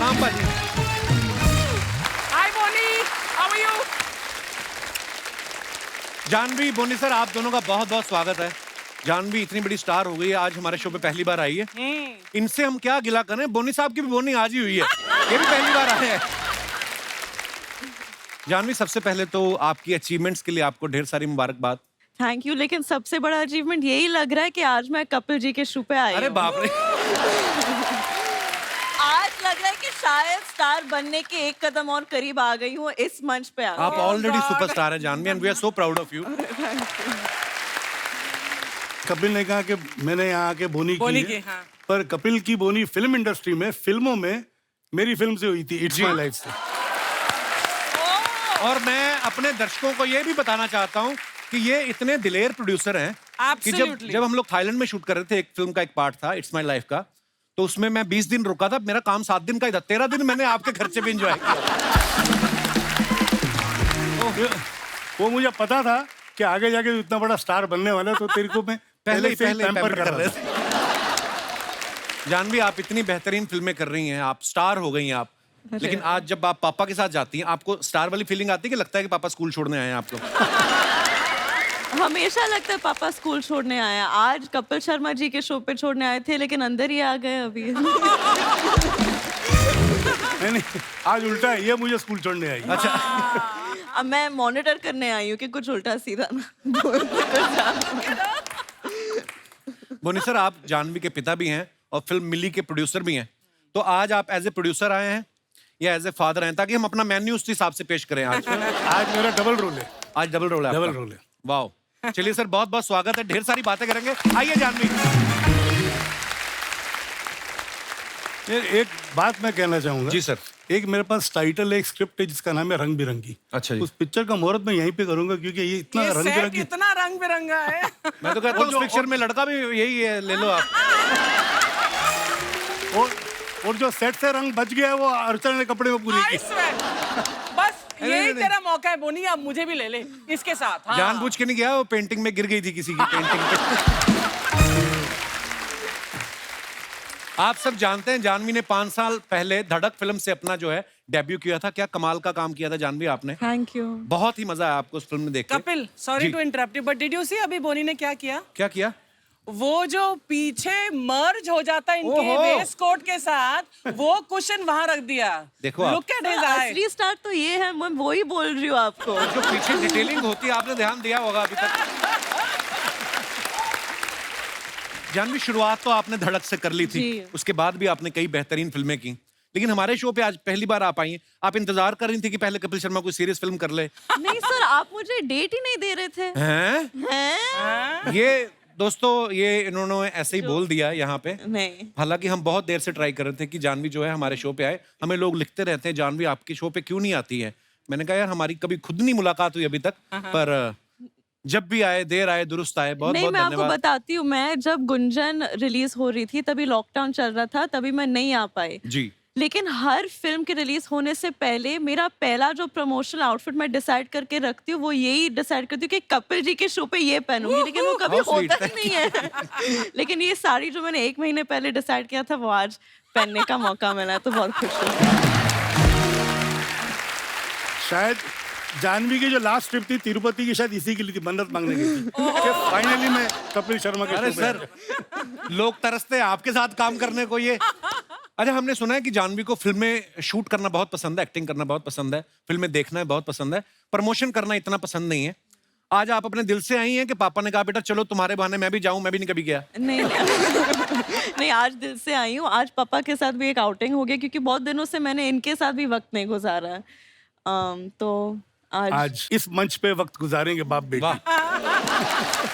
प्रणाम पाजी। Hi Boney, how are you? Janhvi, Boney sir, आप दोनों का बहुत बहुत स्वागत है। जानवी इतनी बड़ी स्टार हो गई है, आज हमारे शो पे पहली बार आई है। इनसे हम क्या गिला करें, बोनी साहब की भी बोनी आज ही हुई है, ये भी पहली बार आए हैं। जानवी, सबसे पहले तो आपकी अचीवमेंट्स के लिए आपको ढेर सारी मुबारकबाद। थैंक यू, लेकिन सबसे बड़ा अचीवमेंट यही लग रहा है कि आज मैं कपिल जी के शो पे आई अरे हूँ। बाप रे। आज लग रहा है कि शायद स्टार बनने के एक कदम और करीब आ गई हूँ इस मंच पे आप ऑलरेडी सुपरस्टार हैं Janhvi, and we are so proud of you. Kapil ने कहा कि मैंने यहाँ आके बोनी की है, हाँ। पर कपिल की बोनी फिल्म इंडस्ट्री में, फिल्मों में मेरी फिल्म से हुई थी, इट्स माय लाइफ से। और मैं अपने दर्शकों को ये भी बताना चाहता हूँ कि ये इतने दिलेर प्रोड्यूसर हैं कि जब हम लोग थाईलैंड में शूट कर रहे थे, एक फिल्म का एक पार्ट था इट्स माय लाइफ का, तो उसमें मैं 20 दिन रुका था, मेरा काम 7 दिन का ही था, 13 दिन मैंने आपके खर्चे पे एंजॉय किया। वो मुझे पता था कि आगे जाके तू इतना बड़ा स्टार बनने वाला है, तो तेरे को मैं पहले ही से पैम्पर कर रहे थे। जानवी, आप इतनी बेहतरीन फिल्में कर रही हैं, आप स्टार हो गई हैं आप, लेकिन आज जब आप पापा के साथ जाती हैं, आपको स्टार वाली फीलिंग आती है कि लगता है कि पापा स्कूल छोड़ने आए हैं आपको? हमेशा लगता है पापा स्कूल छोड़ने आए हैं। आज कपिल शर्मा जी के शो पे छोड़ने आए थे, लेकिन अंदर ही आ गए अभी। नहीं, आज उल्टा है, ये मुझे स्कूल छोड़ने आई। अच्छा। अब मैं मॉनिटर करने आई हूँ कि कुछ उल्टा सीधा ना बोनी सर, आप जानवी के पिता भी हैं और फिल्म मिली के प्रोड्यूसर भी हैं, तो आज आप एज ए प्रोड्यूसर आए हैं या एज ए फादर हैं, ताकि हम अपना मेन्यू उस हिसाब से पेश करें आज? आज मेरा डबल रोल है। आज डबल रोल है आपका? डबल रोल है। वाह, चलिए सर, बहुत बहुत स्वागत है, ढेर सारी बातें करेंगे। आइए जानवी। एक बात मैं कहना चाहूंगा। जी सर। एक मेरे पास टाइटल है, एक स्क्रिप्ट है जिसका नाम है रंग बिरंगी। अच्छा जी। उस पिक्चर का मुहूर्त मैं यहीं पे करूंगा, क्योंकि ये इतना ये रंग सेट बिरंगी। कितना रंग बिरंगा है। मैं तो कहता हूँ उस पिक्चर में लड़का भी यही है, ले लो आप। और जो सेट से रंग बच गया है, वो अर्चना ने कपड़े में पूरी I की। swear. बस यही नहीं। तेरा मौका है बोनी, अब मुझे भी ले ले इसके साथ। हाँ। जानबूझ के नहीं गया, वो पेंटिंग में गिर गई थी किसी की पेंटिंग पे। आप सब जानते हैं जानवी ने 5 साल पहले धड़क फिल्म से अपना जो है डेब्यू किया था। क्या कमाल का काम किया था जानवी आपने। Thank you. बहुत ही मजा आया आपको उस फिल्म में देख के। Kapil, sorry to interrupt you, but did you see अभी बोनी ने क्या किया? क्या किया? वो जो पीछे मर्ज हो जाता है इनके ओहो। वेस्ट कोट के साथ, वो कुशन वहां रख दिया। देखो आप। लुक एट हिज आई। असली स्टार तो ये है, मैं वही बोल रही हूँ आपको। जो पीछे डिटेलिंग होती है, आपने ध्यान दिया होगा अभी तक। जानवी, शुरुआत तो आपने धड़क से कर ली थी, जी। उसके बाद भी आपने कई बेहतरीन फिल्में की, लेकिन हमारे शो पे आज पहली बार आप आई हैं। आप इंतजार कर रही थी कि पहले कपिल शर्मा कोई सीरियस फिल्म कर ले। नहीं सर, आप मुझे डेट ही नहीं दे रहे थे। हैं? हैं? ये दोस्तों, ये इन्होंने ऐसे ही बोल दिया यहाँ पे। नहीं। हालांकि हम बहुत देर से ट्राई कर रहे थे कि जानवी जो है हमारे शो पे आए। हमें लोग लिखते रहते हैं, जानवी आपके शो पे क्यों नहीं आती है। मैंने कहा यार, हमारी कभी खुद नहीं मुलाकात हुई अभी तक, पर जब भी आए, देर आए दुरुस्त आए। बहुत नहीं, बहुत मैं आपको धन्यवाद। बताती हूँ, मैं जब गुंजन रिलीज हो रही थी तभी लॉकडाउन चल रहा था, तभी मैं नहीं आ पाई। जी। लेकिन हर फिल्म के रिलीज होने से पहले मेरा पहला जो प्रमोशनल आउटफिट मैं डिसाइड करके रखती हूँ, वो यही डिसाइड करती हूँ कि कपिल जी के शो पे ये पहनूंगी, लेकिन वो कभी How sweet, होता ही नहीं है। लेकिन ये साड़ी जो मैंने 1 महीने पहले डिसाइड किया था, वो आज पहनने का मौका मिला, तो बहुत खुश हूँ। शायद जानवी की जो लास्ट ट्रिप थी तिरुपति की, शायद इसी के लिए थी, मन्नत मांगने की थी कि फाइनली मैं कपिल शर्मा के अरे शो पे सर, लोग तरसते हैं आपके साथ काम करने को। ये अच्छा, हमने सुना है कि जानवी को फिल्में शूट करना बहुत पसंद है, एक्टिंग करना बहुत पसंद है, फिल्में देखना है बहुत पसंद है, प्रमोशन करना इतना पसंद नहीं है। आज आप अपने दिल से आई हैं कि पापा ने कहा बेटा चलो तुम्हारे बहाने मैं भी जाऊं? मैं भी नहीं कभी गया। नहीं नहीं, आज दिल से आई हूँ। आज पापा के साथ भी एक आउटिंग हो गया, क्योंकि बहुत दिनों से मैंने इनके साथ भी वक्त नहीं गुजारा है। तो आज इस मंच पे वक्त गुजारेंगे बाप बेटी। वाह।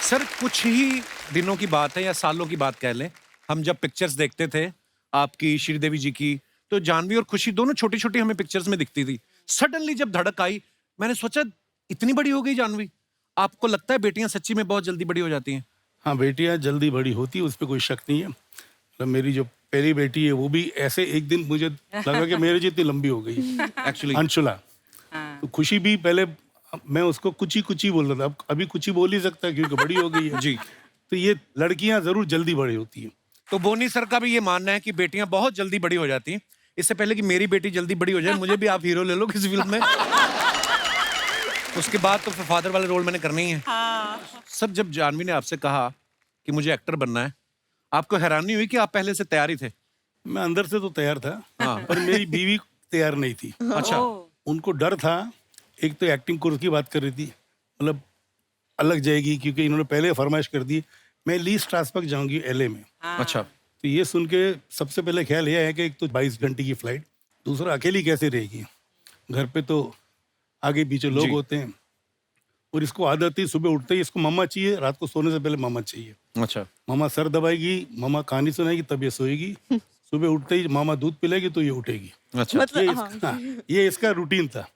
सर, कुछ ही दिनों की बात है या सालों की बात कह लें, हम जब पिक्चर्स देखते थे आपकी, श्रीदेवी जी की, तो जानवी और खुशी दोनों छोटी छोटी हमें पिक्चर्स में दिखती थी। सडनली जब धड़क आई, मैंने सोचा इतनी बड़ी हो गई जानवी। आपको लगता है बेटियां सच्ची में बहुत जल्दी बड़ी हो जाती हैं? हाँ, बेटियां जल्दी बड़ी होती है, उस पर कोई शक नहीं है। मतलब मेरी जो पहली बेटी है, वो भी ऐसे एक दिन मुझे लगा कि मेरे जितनी लंबी हो गई एक्चुअली। अंशुला। तो खुशी भी पहले मैं उसको कुची कुची बोल रहा था, अब अभी कुची बोल ही सकता है क्योंकि बड़ी हो गई है। जी। तो ये लड़कियां जरूर जल्दी बड़ी होती हैं। तो बोनी सर का भी ये मानना है कि बेटियां बहुत जल्दी बड़ी हो जाती हैं। इससे पहले कि मेरी बेटी जल्दी बड़ी हो जाए मुझे भी आप हीरो ले लो किसी फिल्म में। उसके बाद तो फिर फादर वाले रोल मैंने करना ही है। सर जब जानवी ने आपसे कहा कि मुझे एक्टर बनना है, आपको हैरानी हुई कि आप पहले से तैयार ही थे? मैं अंदर से तो तैयार था, हाँ। पर मेरी बीवी तैयार नहीं थी। अच्छा। उनको डर था, एक तो एक्टिंग कोर्स की बात कर रही थी, मतलब अलग जाएगी, क्योंकि इन्होंने पहले फरमाइश कर दी मैं ली स्ट्रासबर्ग जाऊंगी LA में। अच्छा। तो ये सुन के सबसे पहले ख्याल ये है कि एक तो 22 घंटे की फ्लाइट, दूसरा अकेली कैसे रहेगी, घर पे तो आगे पीछे लोग जी। होते हैं, और इसको आदत थी सुबह उठते ही इसको मम्मा चाहिए, रात को सोने से पहले मम्मा चाहिए। अच्छा। मामा सर दबाएगी, मामा कहानी सुनाएगी, तब ये सोएगी। सुबह उठते ही मामा दूध पिलाएगी तो ये उठेगी। अच्छा। मतलब ये इसका रूटीन था।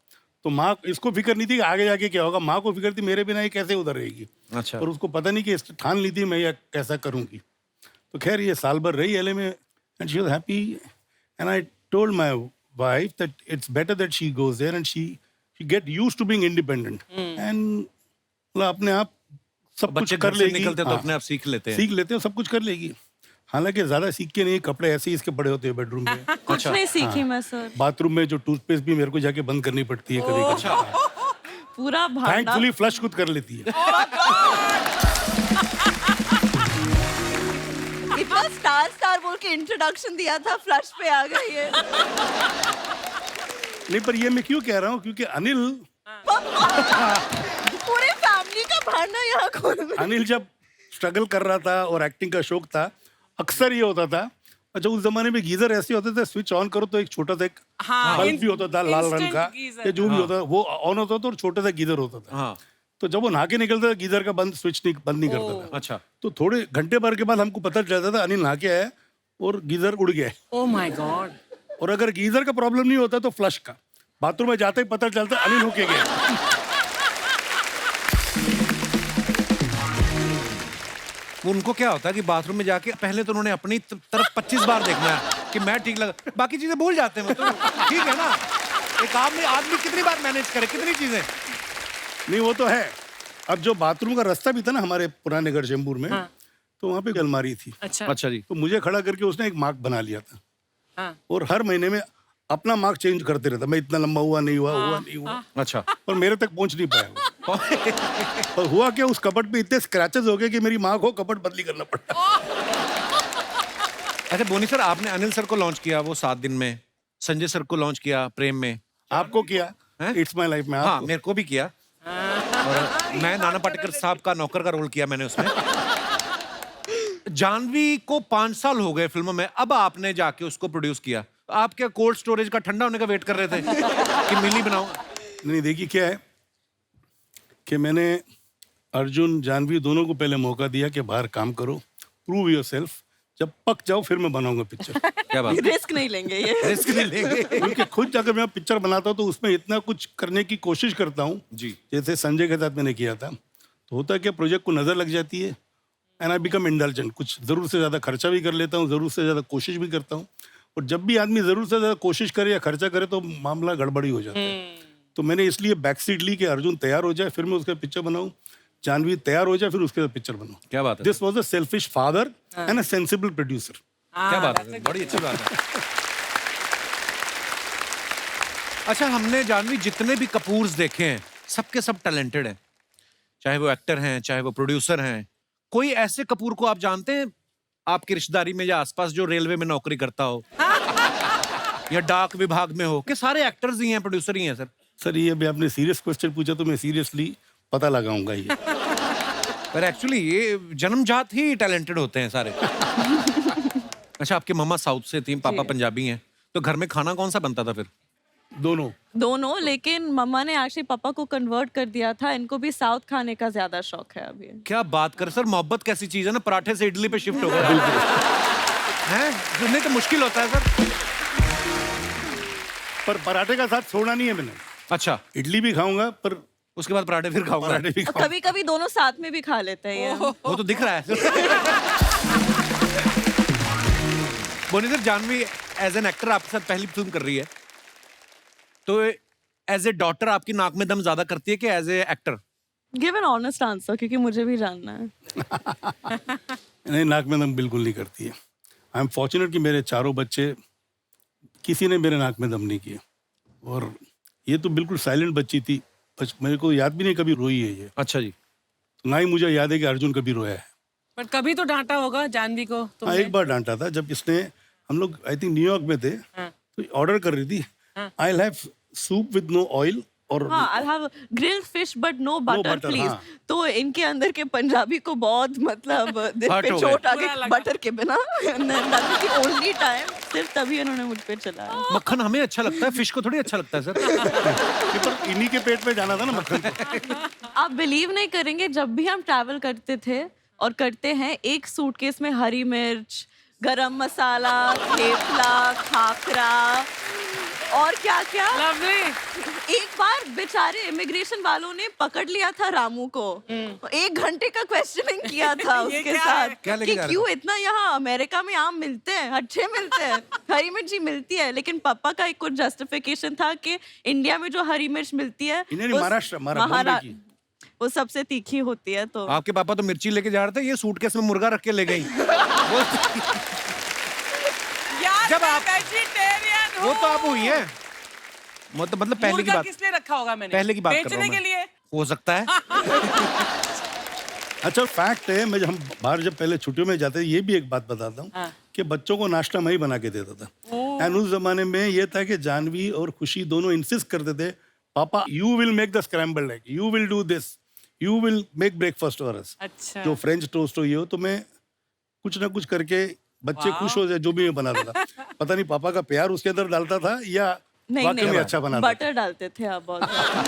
तो माँ इसको फिक्र नहीं थी कि आगे जाके क्या होगा, माँ को फिक्र थी मेरे बिना ये कैसे उधर रहेगी। अच्छा। और उसको पता नहीं कि इसने ठान ली थी मैं ये कैसा करूंगी। तो खैर ये साल भर रही LA में, and she was happy, and I told my wife that it's better that she goes there and she get used to being independent, and अपने आप सब कुछ बच्चे कर घर से लेगी। निकलते तो हाँ, अपने आप सीख लेते हैं। सीख लेते हो, सब कुछ कर लेगी। हालांकि ज्यादा सीख के नहीं, कपड़े ऐसे ही इसके पड़े होते हैं बेडरूम में। कुछ नहीं सीखी मैं सर, बाथरूम में जो टूथपेस्ट भी मेरे को जाके बंद करनी पड़ती है कभी कभी। अच्छा। पूरा भांडा। थैंकफुली फ्लश खुद कर लेती है। इतना स्टार स्टार बोल के इंट्रोडक्शन दिया था, फ्लश पे आ गई है। नहीं, पर ये मैं क्यों कह रहा हूँ, क्योंकि अनिल पूरे फैमिली का भांडा यहाँ खोल। अनिल जब स्ट्रगल कर रहा था और एक्टिंग का शौक था, अक्सर ये होता था, अच्छा उस जमाने में गीजर ऐसे होते थे, स्विच ऑन करो तो एक छोटा सा एक बल्ब भी होता था लाल रंग का, गीजर। या जो भी होता वो ऑन होता था और छोटा सा गीजर होता था। हाँ। तो जब वो नहा के निकलता था गीजर का बंद नहीं करता था। अच्छा। तो थोड़े घंटे भर के बाद हमको पता चलता था अनिल नहा के आया और गीजर उड़ गया है। Oh my God. और अगर गीजर का प्रॉब्लम नहीं होता तो फ्लश का, बाथरूम में जाते ही पता चलता अनिल होके गया। उनको क्या होता है कि बाथरूम में जाके पहले तो उन्होंने अपनी तरफ 25 बार देखना है कि मैं ठीक लगा, बाकी चीजें भूल जाते हैं। मतलब ठीक है ना, एक आदमी कितनी बार मैनेज करे कितनी चीजें। नहीं वो तो है। अब जो बाथरूम का रास्ता भी था ना हमारे पुराने घर चेंबूर में, तो वहाँ पे एक अलमारी थी। अच्छा। अच्छा जी। तो मुझे खड़ा करके उसने एक मार्क बना लिया था, हाँ। और हर महीने में अपना मार्क चेंज करते रहता, मैं इतना लंबा हुआ नहीं हुआ। अच्छा। और मेरे तक पहुंच नहीं पाया वो। और हुआ क्या, उस कपट पे इतने स्क्रैचेस हो गए कि मेरी माँ को कपट बदली करना पड़ा। अच्छा बोनी सर, आपने अनिल सर को लॉन्च किया वो 7 दिन में, संजय सर को लॉन्च किया प्रेम में, आपको किया हैं? इट्स माय लाइफ में हाँ आपको। मेरे को भी किया, और मैं नाना पाटेकर साहब का नौकर का रोल किया मैंने उसमें। जानवी को 5 साल हो गए फिल्म में, अब आपने जाके उसको प्रोड्यूस किया। आप क्या कोल्ड स्टोरेज का ठंडा होने का वेट कर रहे थे कि मिली बनाऊं? नहीं देखिए क्या है कि मैंने अर्जुन जानवी दोनों को पहले मौका दिया कि बाहर काम करो, प्रूव योरसेल्फ, जब पक जाओ फिर मैं बनाऊंगा पिक्चर। क्या बात, रिस्क नहीं लेंगे ये। रिस्क नहीं लेंगे। क्योंकि खुद अगर मैं पिक्चर बनाता हूँ तो उसमें इतना कुछ करने की कोशिश करता हूँ। जी। जैसे संजय के साथ मैंने किया था, तो होता है कि प्रोजेक्ट को नजर लग जाती है, एंड आई बिकम इंडल्जेंट, कुछ जरूर से ज्यादा खर्चा भी कर लेता हूँ, जरूर से ज्यादा कोशिश भी करता हूँ। और जब भी आदमी जरूर से ज्यादा कोशिश करे या खर्चा करे तो मामला गड़बड़ी हो जाता है। तो मैंने इसलिए बैक सीट ली कि अर्जुन तैयार हो जाए फिर मैं उसका पिक्चर बनाऊं, जानवी तैयार हो जाए फिर उसके साथ पिक्चर बनाऊं। क्या बात है, this was a selfish father and a sensible producer. क्या बात है, बड़ी अच्छी बात है। अच्छा, हमने जानवी जितने भी कपूर्स देखे हैं सबके सब टैलेंटेड हैं, चाहे वो एक्टर हैं चाहे वो प्रोड्यूसर हैं। कोई ऐसे कपूर को आप जानते हैं आपकी रिश्तेदारी में या आसपास जो रेलवे में नौकरी करता हो या डाक विभाग में हो, कि सारे एक्टर्स ही हैं प्रोड्यूसर ही हैं? सर सर ये भी आपने सीरियस क्वेश्चन पूछा तो मैं सीरियसली पता लगाऊंगा ये। पर एक्चुअली ये जन्मजात ही टैलेंटेड होते हैं सारे। अच्छा, आपकी मम्मा साउथ से थी, पापा पंजाबी हैं, तो घर में खाना कौन सा बनता था फिर? दोनों, लेकिन मम्मा ने एक्चुअली पापा को कन्वर्ट कर दिया था, इनको भी साउथ खाने का ज्यादा शौक है अभी। क्या बात कर सर, मोहब्बत कैसी चीज है ना, पराठे से इडली पे शिफ्ट हो गया हैं, सुनने तो मुश्किल होता है सर। पर पराठे का साथ छोड़ना नहीं है मैंने। अच्छा, इडली भी खाऊंगा पर उसके बाद पराठे फिर खाऊंगा। पराठे भी खाऊंगा। कभी कभी दोनों साथ में भी खा लेते हैं ये। वो तो दिख रहा है। Boney sir, Janhvi as an actor आपके साथ पहली फिल्म कर रही है, तो एज ए डॉटर आपकी नाक में दम ज्यादा करती है कि as a actor? Give an honest answer, क्योंकि मुझे भी जानना है। नहीं, नाक में दम बिल्कुल नहीं करती है। आई एम फॉर्चुनेट कि मेरे चारों बच्चे किसी ने मेरे नाक में दम नहीं किया। और ये तो बिल्कुल साइलेंट बच्ची थी, मेरे को याद भी नहीं कभी रोई है ये। अच्छा जी। तो ना ही मुझे याद है कि अर्जुन कभी रोया है। पर कभी तो डांटा होगा जानवी को हाँ, तुमने? एक बार डांटा था जब इसने, हम लोग आई थिंक न्यूयॉर्क में थे, हाँ। तो ऑर्डर कर रही थी, I will have soup with no oil और हाँ, I'll have grilled fish but no butter, butter, please. हाँ। तो इनके अंदर के पंजाबी को बहुत मतलब दिल हर्ट पे हो चोट गए। आ बुरा गई लगा। बटर के बिना। That was the only time, सिर्फ तभी उन्होंने मुझ पे चलाया। मक्खन हमें अच्छा लगता है, फिश को थोड़ी अच्छा लगता है सर। पर इन्हीं के पेट में जाना था ना मक्खन को। आप बिलीव नहीं करेंगे, जब भी हम ट्रैवल करते थे और करते हैं, एक सूटकेस में हरी मिर्च, गरम मसाला, थेपला, खाखरा और क्या क्या। लवली। एक बार बेचारे इमिग्रेशन वालों ने पकड़ लिया था रामू को, 1 घंटे का क्वेश्चनिंग किया था ये उसके क्या साथ है? क्या लेके कि जा रहे क्यों इतना यहाँ अमेरिका में आम मिलते हैं, अच्छे मिलते हैं, हरी मिर्ची मिलती है, लेकिन पापा का एक कुछ जस्टिफिकेशन था कि इंडिया में जो हरी मिर्च मिलती है इन्हें वो महाराष्ट्र, बॉम्बे की। वो सबसे तीखी होती है। तो आपके पापा तो मिर्ची लेके जा रहे थे, ये सूटकेस में मुर्गा रख के ले गई। वो यार जब मैं आप- वेजिटेरियन हूँ। वो तो आप हुई है, मतलब पहले की मुर्गा बात, किस लिए रखा होगा मैंने? पहले की बात कर रहा बेचने हूँ के मैं। लिए। हो सकता है। अच्छा फैक्ट है, मैं हम बाहर जब पहले छुट्टियों में जाते थे, ये भी एक बात बताता हूँ हाँ। कि बच्चों को नाश्ता मैं ही बना के देता था। एंड उस जमाने में ये था कि जानवी और खुशी दोनों इंसिस्ट करते थे, पापा you will make the scrambled egg, you will do this, you will make breakfast for us. अच्छा। जो फ्रेंच टोस्ट हो ये हो, तो मैं कुछ ना कुछ करके बच्चे खुश हो जाए जो भी मैं बनाता था। पता नहीं पापा का प्यार उसके अंदर डालता था या नहीं वाकई में नहीं, अच्छा बनाता था। बटर डालते थे आप बहुत ज्यादा।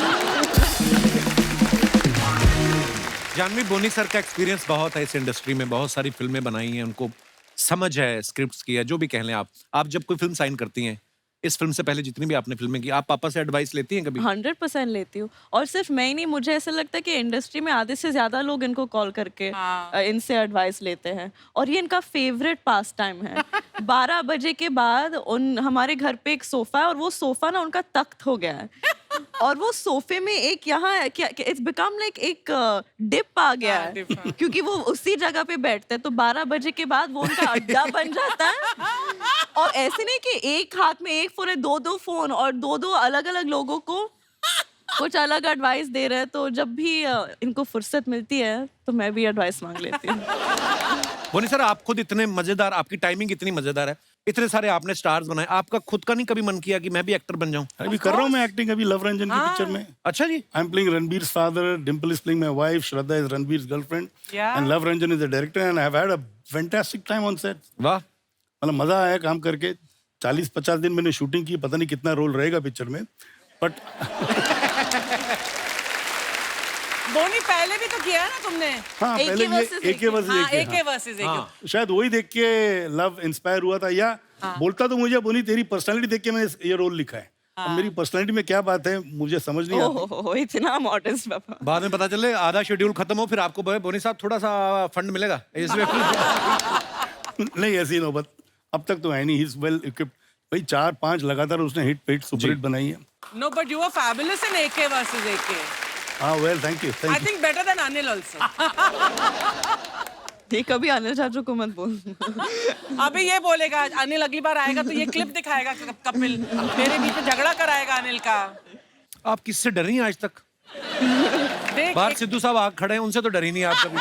जानवी बोनी सर का एक्सपीरियंस बहुत है इस इंडस्ट्री में, बहुत सारी फिल्में बनाई हैं, उनको समझ है स्क्रिप्ट्स की है, जो भी कह लें आप जब कोई फिल्म साइन करती हैं, इस फिल्म से पहले जितनी भी आपने फिल्में की, आप पापा से एडवाइस लेती हैं कभी? 100% लेती हूँ। और सिर्फ मैं ही नहीं, मुझे ऐसा लगता है कि इंडस्ट्री में आधे से ज्यादा लोग इनको कॉल करके हाँ। इनसे एडवाइस लेते हैं, और ये इनका फेवरेट पास टाइम है। 12 बजे के बाद हमारे घर पे एक सोफा है, और वो सोफा ना उनका तख्त हो गया है। और वो सोफे में एक यहाँ इट्स बिकम लाइक एक डिप आ गया हाँ, है, dip, हाँ। क्योंकि वो उसी जगह पे बैठते हैं, तो 12 बजे के बाद वो उनका अड्डा बन जाता है। और ऐसे नहीं कि एक हाथ में एक फोन है, 2-2 फोन, और 2-2 अलग-अलग लोगों को कुछ अलग एडवाइस दे रहे हैं। तो जब भी इनको फुर्सत मिलती है तो मैं भी एडवाइस मांग लेती हूँ। बोनी सर, आप खुद इतने मजेदार, आपकी टाइमिंग इतनी मजेदार है, इतने सारे आपने स्टार्स बनाए, आपका खुद का नहीं कभी मन किया कि मैं भी एक्टर बन जाऊं? अभी कर रहा हूँ मैं एक्टिंग, अभी लव रंजन की पिक्चर में। अच्छा जी। I am playing Ranbir's father, Dimple is playing my wife, Shraddha is Ranbir's girlfriend, Yeah. and Love Ranjan is the director, and I have had a fantastic time on set. वाह। मतलब मजा आया काम करके। 40-50 दिन मैंने शूटिंग की, पता नहीं कितना रोल रहेगा पिक्चर में, बट बोनी पहले भी तो किया है ना तुमने? हाँ AK पहले ये versus AK versus हाँ, AK, AK हाँ। Versus AK। हाँ। शायद वही देख के लव इंस्पायर हुआ था, या बोलता तो मुझे बोनी तेरी पर्सनालिटी देख के मैंने ये रोल लिखा है। अब मेरी पर्सनालिटी में क्या बात है मुझे समझ नहीं आती। ओहो, इतना मॉडर्न पापा। बाद में पता चले आधा शेड्यूल खत्म हो, फिर आपको बोनी साहब थोड़ा सा फंड मिलेगा इसमें। नहीं ऐसी नौबत अब तक तो है नहीं। He is well equipped. भाई 4-5 लगातार उसने हिट सुपर हिट बनाई है। No, but you were fabulous in AK versus AK. हाँ well thank you I think better than Anil also. ये कभी अनिल चाचू को मत बोल। अभी ये बोलेगा अनिल अगली बार आएगा तो ये क्लिप दिखाएगा कपिल मेरे बीच में झगड़ा कराएगा अनिल का। आप किससे डरी हैं आज तक? देख बाहर सिद्धू साहब आग खड़े हैं, उनसे तो डरी नहीं आप कभी।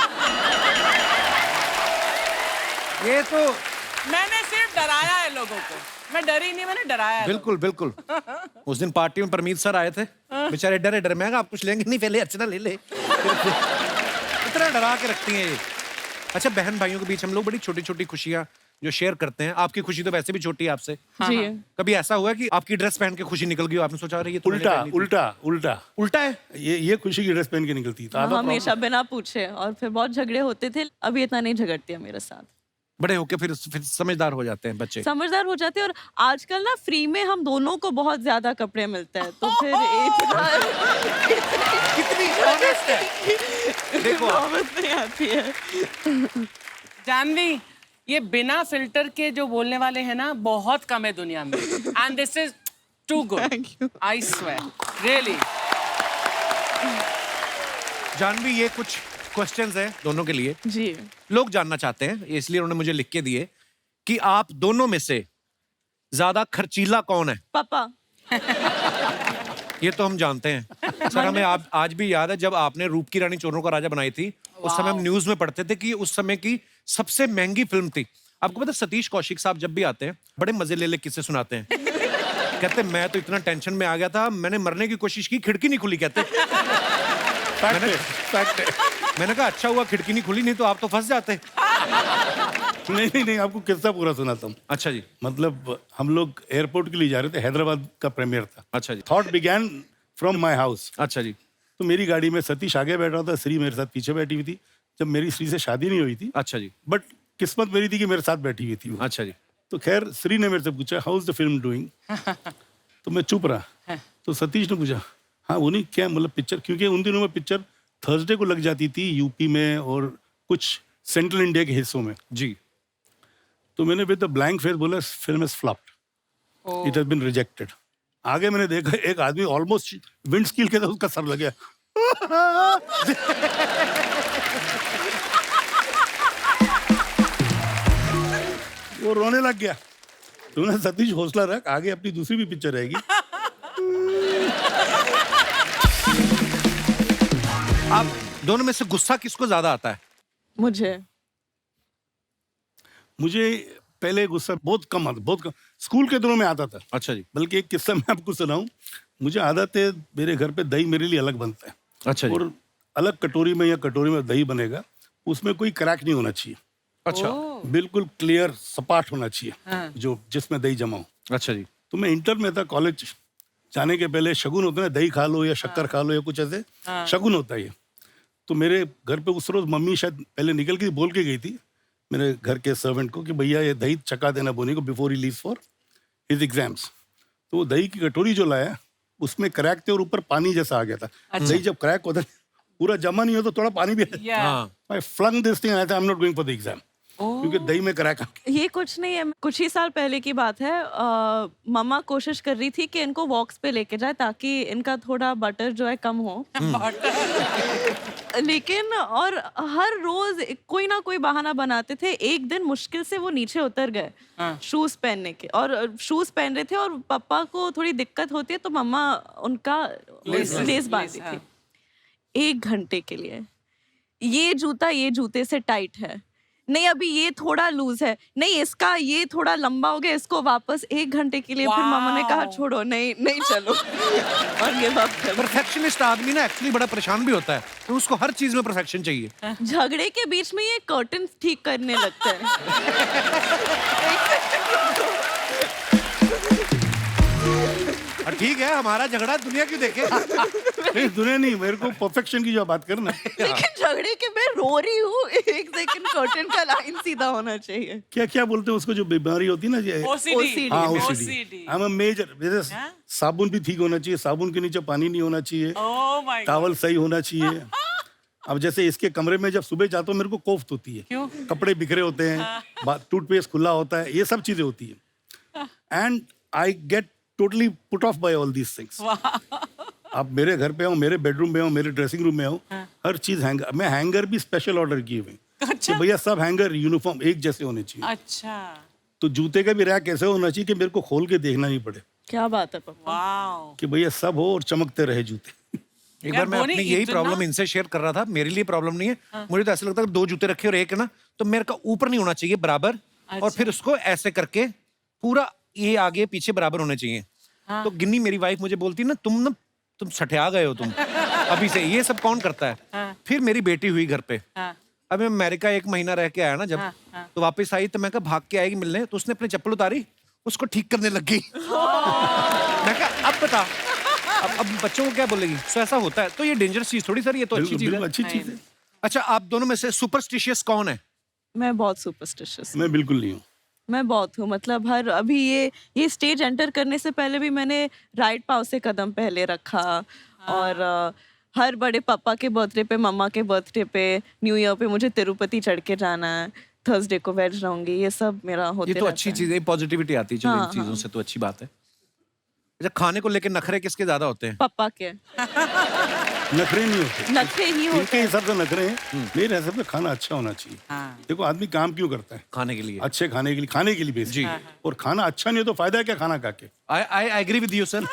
ये तो मैंने सिर्फ डराया है लोगों को, मैं डरी नहीं, मैंने डराया है। बिल्कुल बिल्कुल। उस दिन पार्टी में परमीत सर आए थे, बेचारे डरे डरे, मैं कहा, आप कुछ लेंगे नहीं, पहले अर्चना ले ले। इतना डरा के रखती हैं ये। अच्छा, बहन भाइयों के बीच हम लोग बड़ी छोटी छोटी खुशियां जो शेयर करते हैं, आपकी खुशी तो वैसे भी छोटी है आपसे। जी। कभी ऐसा हुआ है कि आपकी ड्रेस पहन के खुशी निकल गई हो, आपने सोचा रही है उल्टा है? ये खुशी की ड्रेस पहन के निकलती था। हमेशा बिना पूछे, और फिर बहुत झगड़े होते थे। अभी इतना नहीं झगड़ती है मेरे साथ। बड़े होके फिर समझदार हो जाते हैं बच्चे। समझदार हो जाते हैं, और आजकल ना फ्री में हम दोनों को बहुत ज्यादा कपड़े मिलते हैं, तो फिर इतना कितनी ऑनेस्ट है, देखो आप। नौबत नहीं आती है। जानवी, ये बिना फिल्टर के जो बोलने वाले हैं ना बहुत कम है दुनिया में, and this is too good. Thank you. I swear really. Janhvi, ये कुछ क्वेश्चंस हैं दोनों के लिए, जी। लोग जानना चाहते हैं, इसलिए उन्होंने मुझे लिख के दिए कि आप दोनों में से ज्यादा खर्चीला कौन है? पापा। ये तो हम जानते हैं सर। हमें आज भी याद है जब आपने रूप की रानी चोरों का राजा बनाई थी, उस समय हम न्यूज में पढ़ते थे कि उस समय की सबसे महंगी फिल्म थी। आपको पता है सतीश कौशिक साहब जब भी आते हैं बड़े मजे ले किस्से सुनाते हैं। कहते मैं तो इतना टेंशन में आ गया था, मैंने मरने की कोशिश की, खिड़की नहीं खुली। कहते मैंने कहा अच्छा हुआ खिड़की नहीं खुली, नहीं तो आप तो फंस जाते। नहीं, आपको किस्सा पूरा सुनाता हूँ। अच्छा जी। मतलब हम लोग एयरपोर्ट के लिए जा रहे थे, हैदराबाद का प्रीमियर था। अच्छा जी। Thought began from my house. अच्छा जी। तो मेरी गाड़ी में सतीश आगे बैठा था, श्री मेरे साथ पीछे बैठी हुई थी। जब मेरी श्री से शादी नहीं हुई थी, अच्छा जी। बट किस्मत मेरी थी कि मेरे साथ बैठी हुई थी वो। अच्छा जी। तो खैर श्री ने मेरे से पूछा how is the film doing. तो मैं चुप रहा। तो सतीश ने पूछा हाँ वो नहीं क्या मतलब पिक्चर, क्योंकि उन दिनों में पिक्चर थर्सडे को लग जाती थी यूपी में और कुछ सेंट्रल इंडिया के हिस्सों में जी। तो मैंने विद द ब्लैंक फेस बोला film is flopped, it has been rejected. आगे मैंने देखा एक आदमी ऑलमोस्ट विंड स्कील के साथ उसका सर लग गया। वो रोने लग गया। तो ना सतीश हौसला रख, आगे अपनी दूसरी भी पिक्चर रहेगी। आप दोनों में से गुस्सा किसको ज्यादा आता है? मुझे पहले गुस्सा बहुत कम आता, बहुत कम। स्कूल के दिनों में आता था। अच्छा जी। बल्कि एक किस्सा मैं आपको सुनाऊं। मुझे आदत है, मेरे घर पे दही मेरे लिए अलग बनता है। अच्छा जी। और अलग कटोरी में या कटोरी में दही बनेगा, उसमें कोई क्रैक नहीं होना चाहिए। अच्छा। बिल्कुल क्लियर सपाट होना चाहिए। हाँ। जो जिसमें दही जमा हो। अच्छा जी। तो मैं इंटर में था, कॉलेज जाने के पहले शगुन होता है, दही खा लो या शक्कर खा लो या कुछ ऐसे शगुन होता है ये। तो मेरे घर पे उस रोज मम्मी शायद पहले निकल के बोल के गई थी मेरे घर के सर्वेंट को कि भैया ये दही चका देना बोनी को before he leaves for his exams. तो वो दही की कटोरी जो लाया उसमें क्रैक थे और ऊपर पानी जैसा आ गया था। दही जब क्रैक होता है पूरा जमा नहीं हो तो थोड़ा पानी भी हाँ। I flung this thing, I am not going for the exam, क्योंकि दही में क्रैक आ गया। ये कुछ नहीं है, कुछ ही साल पहले की बात है। मम्मा कोशिश कर रही थी कि इनको वॉक्स पे लेके जाए ताकि इनका थोड़ा बटर जो है कम हो। लेकिन और हर रोज कोई ना कोई बहाना बनाते थे। एक दिन मुश्किल से वो नीचे उतर गए शूज पहनने के, और शूज पहन रहे थे और पापा को थोड़ी दिक्कत होती है तो मम्मा उनका लेस बांधती थी 1 घंटे के लिए। ये जूता ये जूते से टाइट है, नहीं अभी ये थोड़ा लूज है, नहीं इसका ये थोड़ा लंबा हो गया, इसको वापस 1 घंटे के लिए। फिर मामा ने कहा छोड़ो, नहीं चलो। और ये बात परफेक्शनिस्ट आदमी ना एक्चुअली बड़ा परेशान भी होता है, तो उसको हर चीज में परफेक्शन चाहिए। झगड़े के बीच में ये कर्टन ठीक करने लगते हैं। ठीक है, हमारा झगड़ा दुनिया क्यों देखे? नहीं दुनिया नहीं, मेरे को परफेक्शन की जो बात करना। लेकिन झगड़े के मैं रो रही हूँ, 1 सेकंड कर्टन का लाइन सीधा होना चाहिए। क्या बोलते हैं उसको जो बीमारी होती है ना ये OCD। हाँ OCD। I am major. जैसे साबुन भी ठीक होना चाहिए, साबुन के नीचे पानी नहीं होना चाहिए, Oh my God। टॉवल सही होना चाहिए। अब जैसे इसके कमरे में जब सुबह जाता हूँ मेरे को कोफ्त होती है, क्यों? कपड़े बिखरे होते हैं, टूथपेस्ट खुला होता है, ये सब चीजें होती है। And I get totally put off by all these things. आप मेरे घर पे आओ, मेरे बेडरूम में आओ, मेरे ड्रेसिंग रूम में आओ, हर चीज हैंगर। मैं हैंगर भी स्पेशल ऑर्डर किए हुए कि भैया सब हैंगर यूनिफॉर्म एक जैसे होने चाहिए। अच्छा। तो जूते का भी रैक ऐसे होना चाहिए कि मेरे को खोल के देखना नहीं पड़े, क्या बात है पापा। वाओ। कि भैया सब हो और चमकते रहे जूते। एक बार मैं बोनी, अपनी यही इतना- प्रॉब्लम इनसे शेयर कर रहा था। मेरे लिए प्रॉब्लम नहीं है, मुझे तो ऐसा लगता है 2 जूते रखे और एक है ना, तो मेरे का ऊपर नहीं होना चाहिए बराबर, और फिर उसको ऐसे करके पूरा ये आगे पीछे बराबर होने चाहिए। तो गिन्नी मेरी वाइफ मुझे बोलती ना तुम सठिया गए हो तुम अभी से, ये सब कौन करता है? फिर मेरी बेटी हुई घर पे। अब मैं अमेरिका 1 महीना रह के आया ना जब, तो वापस आई तो मैं कहा भाग के आएगी मिलने, तो उसने अपनी चप्पल उतारी, उसको ठीक करने लग गई। मैं कहा अब बता, अब बच्चों को क्या बोलेगी? सो ऐसा होता है। तो ये डेंजरस चीज थोड़ी सर, ये तो अच्छी चीज है। अच्छी चीज है। अच्छा, आप दोनों में से सुपरस्टिशियस कौन है? मैं बहुत सुपरस्टिशियस। मैं बिल्कुल नहीं हूँ। मैं बहुत हूँ, मतलब हर अभी ये स्टेज एंटर करने से पहले भी मैंने राइट पाँव से कदम पहले रखा। और हर बड़े पापा के बर्थडे पे, मम्मा के बर्थडे पे, न्यू ईयर पे मुझे तिरुपति चढ़ के जाना है, थर्सडे को वेज रहूंगी, ये सब मेरा होते ये तो रहता अच्छी है। चीज है, पॉजिटिविटी आती है। चलो हाँ, इन चीजों से तो अच्छी बात है। अच्छा, खाने को लेके नखरे किसके ज्यादा होते हैं? पापा के। नखरे नहीं होते, नखरे ही होते इनके हैं। हिसाब से नखरे हैं। मेरे हिसाब से खाना अच्छा होना चाहिए। हाँ। देखो आदमी काम क्यों करता है? खाने के लिए। अच्छे खाने के लिए बेसिक। जी। और खाना अच्छा नहीं हो तो फायदा है क्या खाना खा के? I agree with you sir.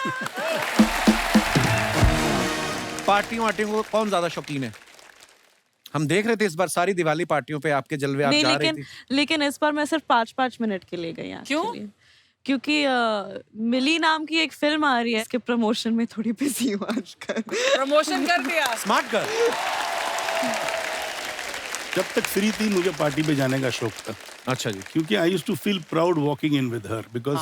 पार्टियों वार्टियों को कौन ज्यादा शौकीन है? हम देख रहे थे इस बार सारी दिवाली पार्टियों पे आपके जलवे, आप नहीं, जा रही थी। लेकिन इस बार मैं सिर्फ 5-5 मिनट के लिए गई क्यों? actually। क्योंकि मिली नाम की एक फिल्म आ रही है, इसके प्रमोशन में थोड़ी बिजी हूँ आजकल। प्रमोशन कर दिया। Smart girl. जब तक फ्री थी मुझे पार्टी पे जाने का शौक था, अच्छा जी। क्योंकि I used to feel proud walking in with her, because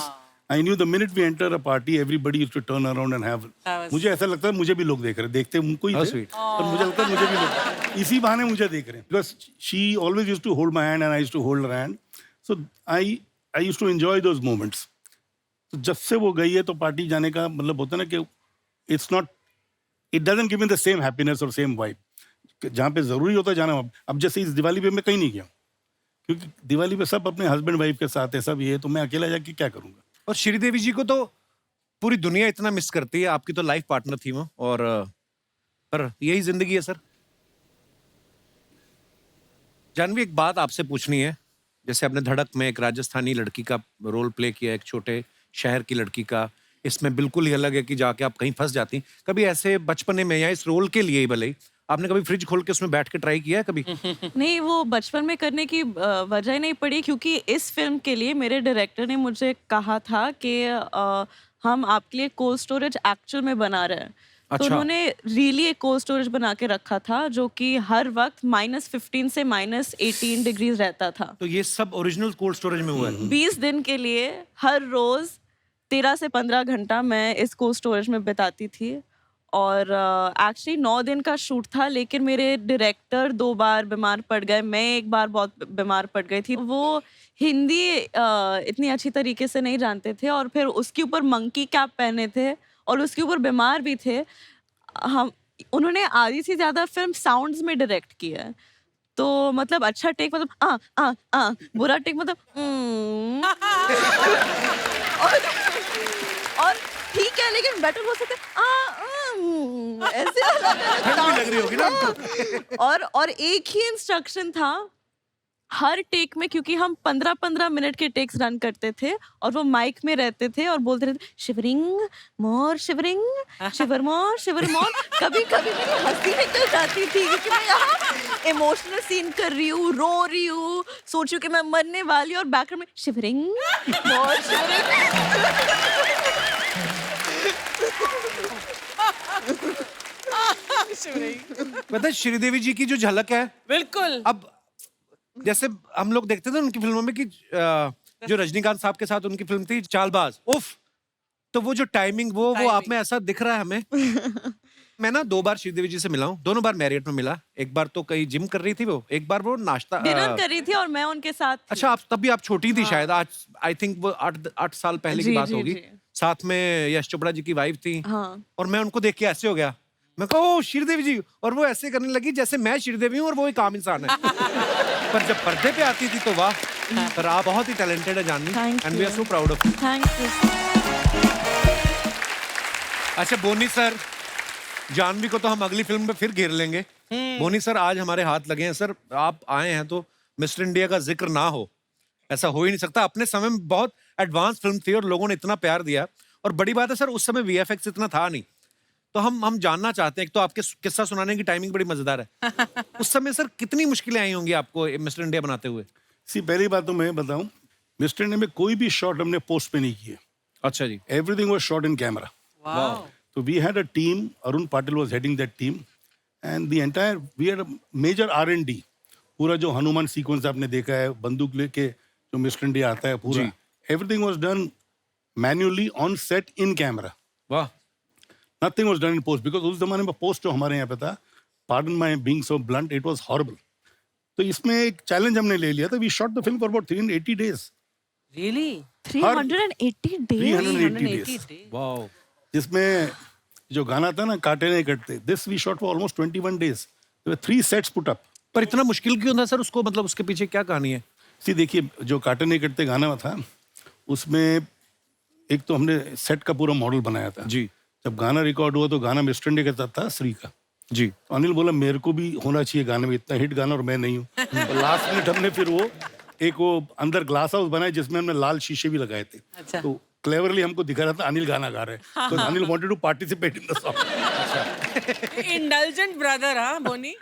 I knew the minute we enter a party everybody used to turn around and have. मुझे ऐसा लगता है मुझे भी लोग देख रहे हैं, देखते उनको ही How थे, sweet. पर मुझे लगता है मुझे भी लोग इसी बहाने मुझे देख रहे हैं, because she always used to hold my hand and I used to hold her hand, so I used to enjoy those moments. तो जब से वो गई है तो पार्टी जाने का मतलब होता है ना कि it's not, it doesn't give me the same happiness और सेम वाइब जहाँ पे जरूरी होता है जाना। अब जैसे इस दिवाली पे मैं कहीं नहीं गया, क्योंकि दिवाली पे सब अपने हस्बैंड वाइफ के साथ है, सब ये, तो मैं अकेला जाके क्या करूंगा? और श्रीदेवी जी को तो पूरी दुनिया इतना मिस करती है, आपकी तो लाइफ पार्टनर थी वो, और पर यही जिंदगी है सर। जानवी, एक बात आपसे पूछनी है। जैसे आपने धड़क में एक राजस्थानी लड़की का रोल प्ले किया, एक छोटे शहर की लड़की का, इसमें बिल्कुल ही अलग है कि जाके आप कहीं फंस जाती। कभी ऐसे बचपने में या इस रोल के लिए ही भले ही आपने कभी फ्रिज खोल के उसमें बैठ के ट्राई किया है कभी? नहीं, वो बचपन में करने की वजह ही नहीं पड़ी, क्योंकि इस फिल्म के लिए मेरे डायरेक्टर ने मुझे कहा था कि हम आपके लिए कोल्ड स्टोरेज एक्चुअल में बना रहे हैं। तो अच्छा। उन्होंने रियली एक कोल्ड स्टोरेज बना के रखा था, जो कि हर वक्त -15 से -18 डिग्रीज रहता था। तो ये सब ओरिजिनल कोल्ड स्टोरेज में हुआ है? 20 दिन के लिए हर रोज 13 से 15 घंटा मैं इस कोल्ड स्टोरेज में बिताती थी। और एक्चुअली 9 दिन का शूट था, लेकिन मेरे डायरेक्टर 2 बार बीमार पड़ गए, मैं एक बार बहुत बीमार पड़ गई थी। वो हिंदी इतनी अच्छी तरीके से नहीं जानते थे, और फिर उसके ऊपर मंकी कैप पहने थे, और उसके ऊपर बीमार भी थे। हम उन्होंने आधी से ज्यादा फिल्म साउंड्स में डायरेक्ट किया है। तो मतलब अच्छा टेक मतलब बुरा टेक मतलब और ठीक है, लेकिन बेटर हो सकता है ऐसे ठंड भी लग रही होगी ना उनको। और एक ही इंस्ट्रक्शन था हर टेक में, क्योंकि हम 15-15 मिनट के टेक्स रन करते थे, और वो माइक में रहते थे और बोलते रहते शिवरिंग मोर, शिवरिंग शिवर मोर। कभी कभी मेरी हंसी निकल जाती थी, क्योंकि मैं यहाँ इमोशनल सीन कर रही हूँ, रो रही हूँ, सोच रही हूँ कि मैं मरने वाली हूँ, और बैकग्राउंड में शिवरिंग मोर, पता है श्रीदेवी जी की जो झलक है, बिल्कुल। अब जैसे हम लोग देखते थे उनकी फिल्मों में कि जो रजनीकांत साहब के साथ उनकी फिल्म थी चालबाज, उफ, तो वो जो टाइमिंग वो आप में ऐसा दिख रहा है हमें। मैं ना 2 बार श्रीदेवी जी से मिला हूँ, दोनों बार मैरियट में मिला। एक बार तो कहीं जिम कर रही थी वो, एक बार वो नाश्ता डिनर कर रही थी और मैं उनके साथ थी। अच्छा, आप तब भी आप छोटी थी शायद, आज आई थिंक वो 8 साल पहले की जी, बात जी, होगी। जी। साथ में यश चोपड़ा जी की वाइफ थी, हाँ। और मैं उनको देख के ऐसे हो गया, मैं कहा ओ श्रीदेवी जी, और वो ऐसे करने लगी जैसे मैं श्रीदेवी हूँ और वो एक आम इंसान है। पर जब पर्दे पे आती थी तो वाह, पर आप बहुत ही टैलेंटेड है Janhvi, Thank and we are you. So proud of you. Thank you. अच्छा बोनी सर, जानवी को तो हम अगली फिल्म में फिर घेर लेंगे। बोनी सर आज हमारे हाथ लगे हैं सर, आप आए हैं तो मिस्टर इंडिया का जिक्र ना हो, ऐसा हो ही नहीं सकता। अपने समय में बहुत एडवांस फिल्म थी और लोगों ने इतना प्यार दिया, और बड़ी बात है सर उस समय वीएफएक्स इतना था नहीं। तो हम जानना चाहते हैं, एक तो आपके किस्सा सुनाने की टाइमिंग बड़ी मजेदार है। उस समय सर कितनी मुश्किलें आई होंगी आपको मिस्टर इंडिया बनाते हुए? पहली बात तो मैं बताऊं, मिस्टर इंडिया में कोई भी शॉट हमने पोस्ट पे नहीं किए। अच्छा जी। Everything was shot in camera. Wow. So we had a team, Arun Patil was heading that team, and we had a major R&D. पूरा जो हनुमान सीक्वेंस आपने देखा है, बंदूक लेके जो मिस्टर इंडिया आता है पूरा, everything was done manually on set in camera. वाह। Nothing was done in post, because उस जमाने में पोस्ट जो हमारे यहाँ पे था, pardon my being so blunt, it was horrible. तो इसमें एक चैलेंज हमने ले लिया था, we shot the film for about 380 days. Really? 380 days. 380 days. वाह। जिसमें जो गाना था ना काटे नहीं कटते, this we shot for almost 21 days. There were 3 sets put up. पर इतना मुश्किल क्यों था सर उसको, मतलब उसके पीछे क्या कहानी है? देखिए जो काटे नहीं कटते गाना था, उसमें एक तो हमने सेट का पूरा मॉडल बनाया था। जी। जब गाना रिकॉर्ड हुआ तो गाना मिस्टर इंडिया का था, श्री का। जी। तो अनिल बोला मेरे को भी होना चाहिए गाने में, इतना हिट गाना और मैं नहीं हूँ। तो लास्ट मिनट हमने फिर वो अंदर ग्लास हाउस बनाया जिसमें हमने लाल शीशे भी लगाए थे। अच्छा। तो क्लेवरली हमको दिखा रहा था अनिल गाना गा रहे हैं, तो Anil wanted to participate in the song. Indulgent brother, हाँ बोनी।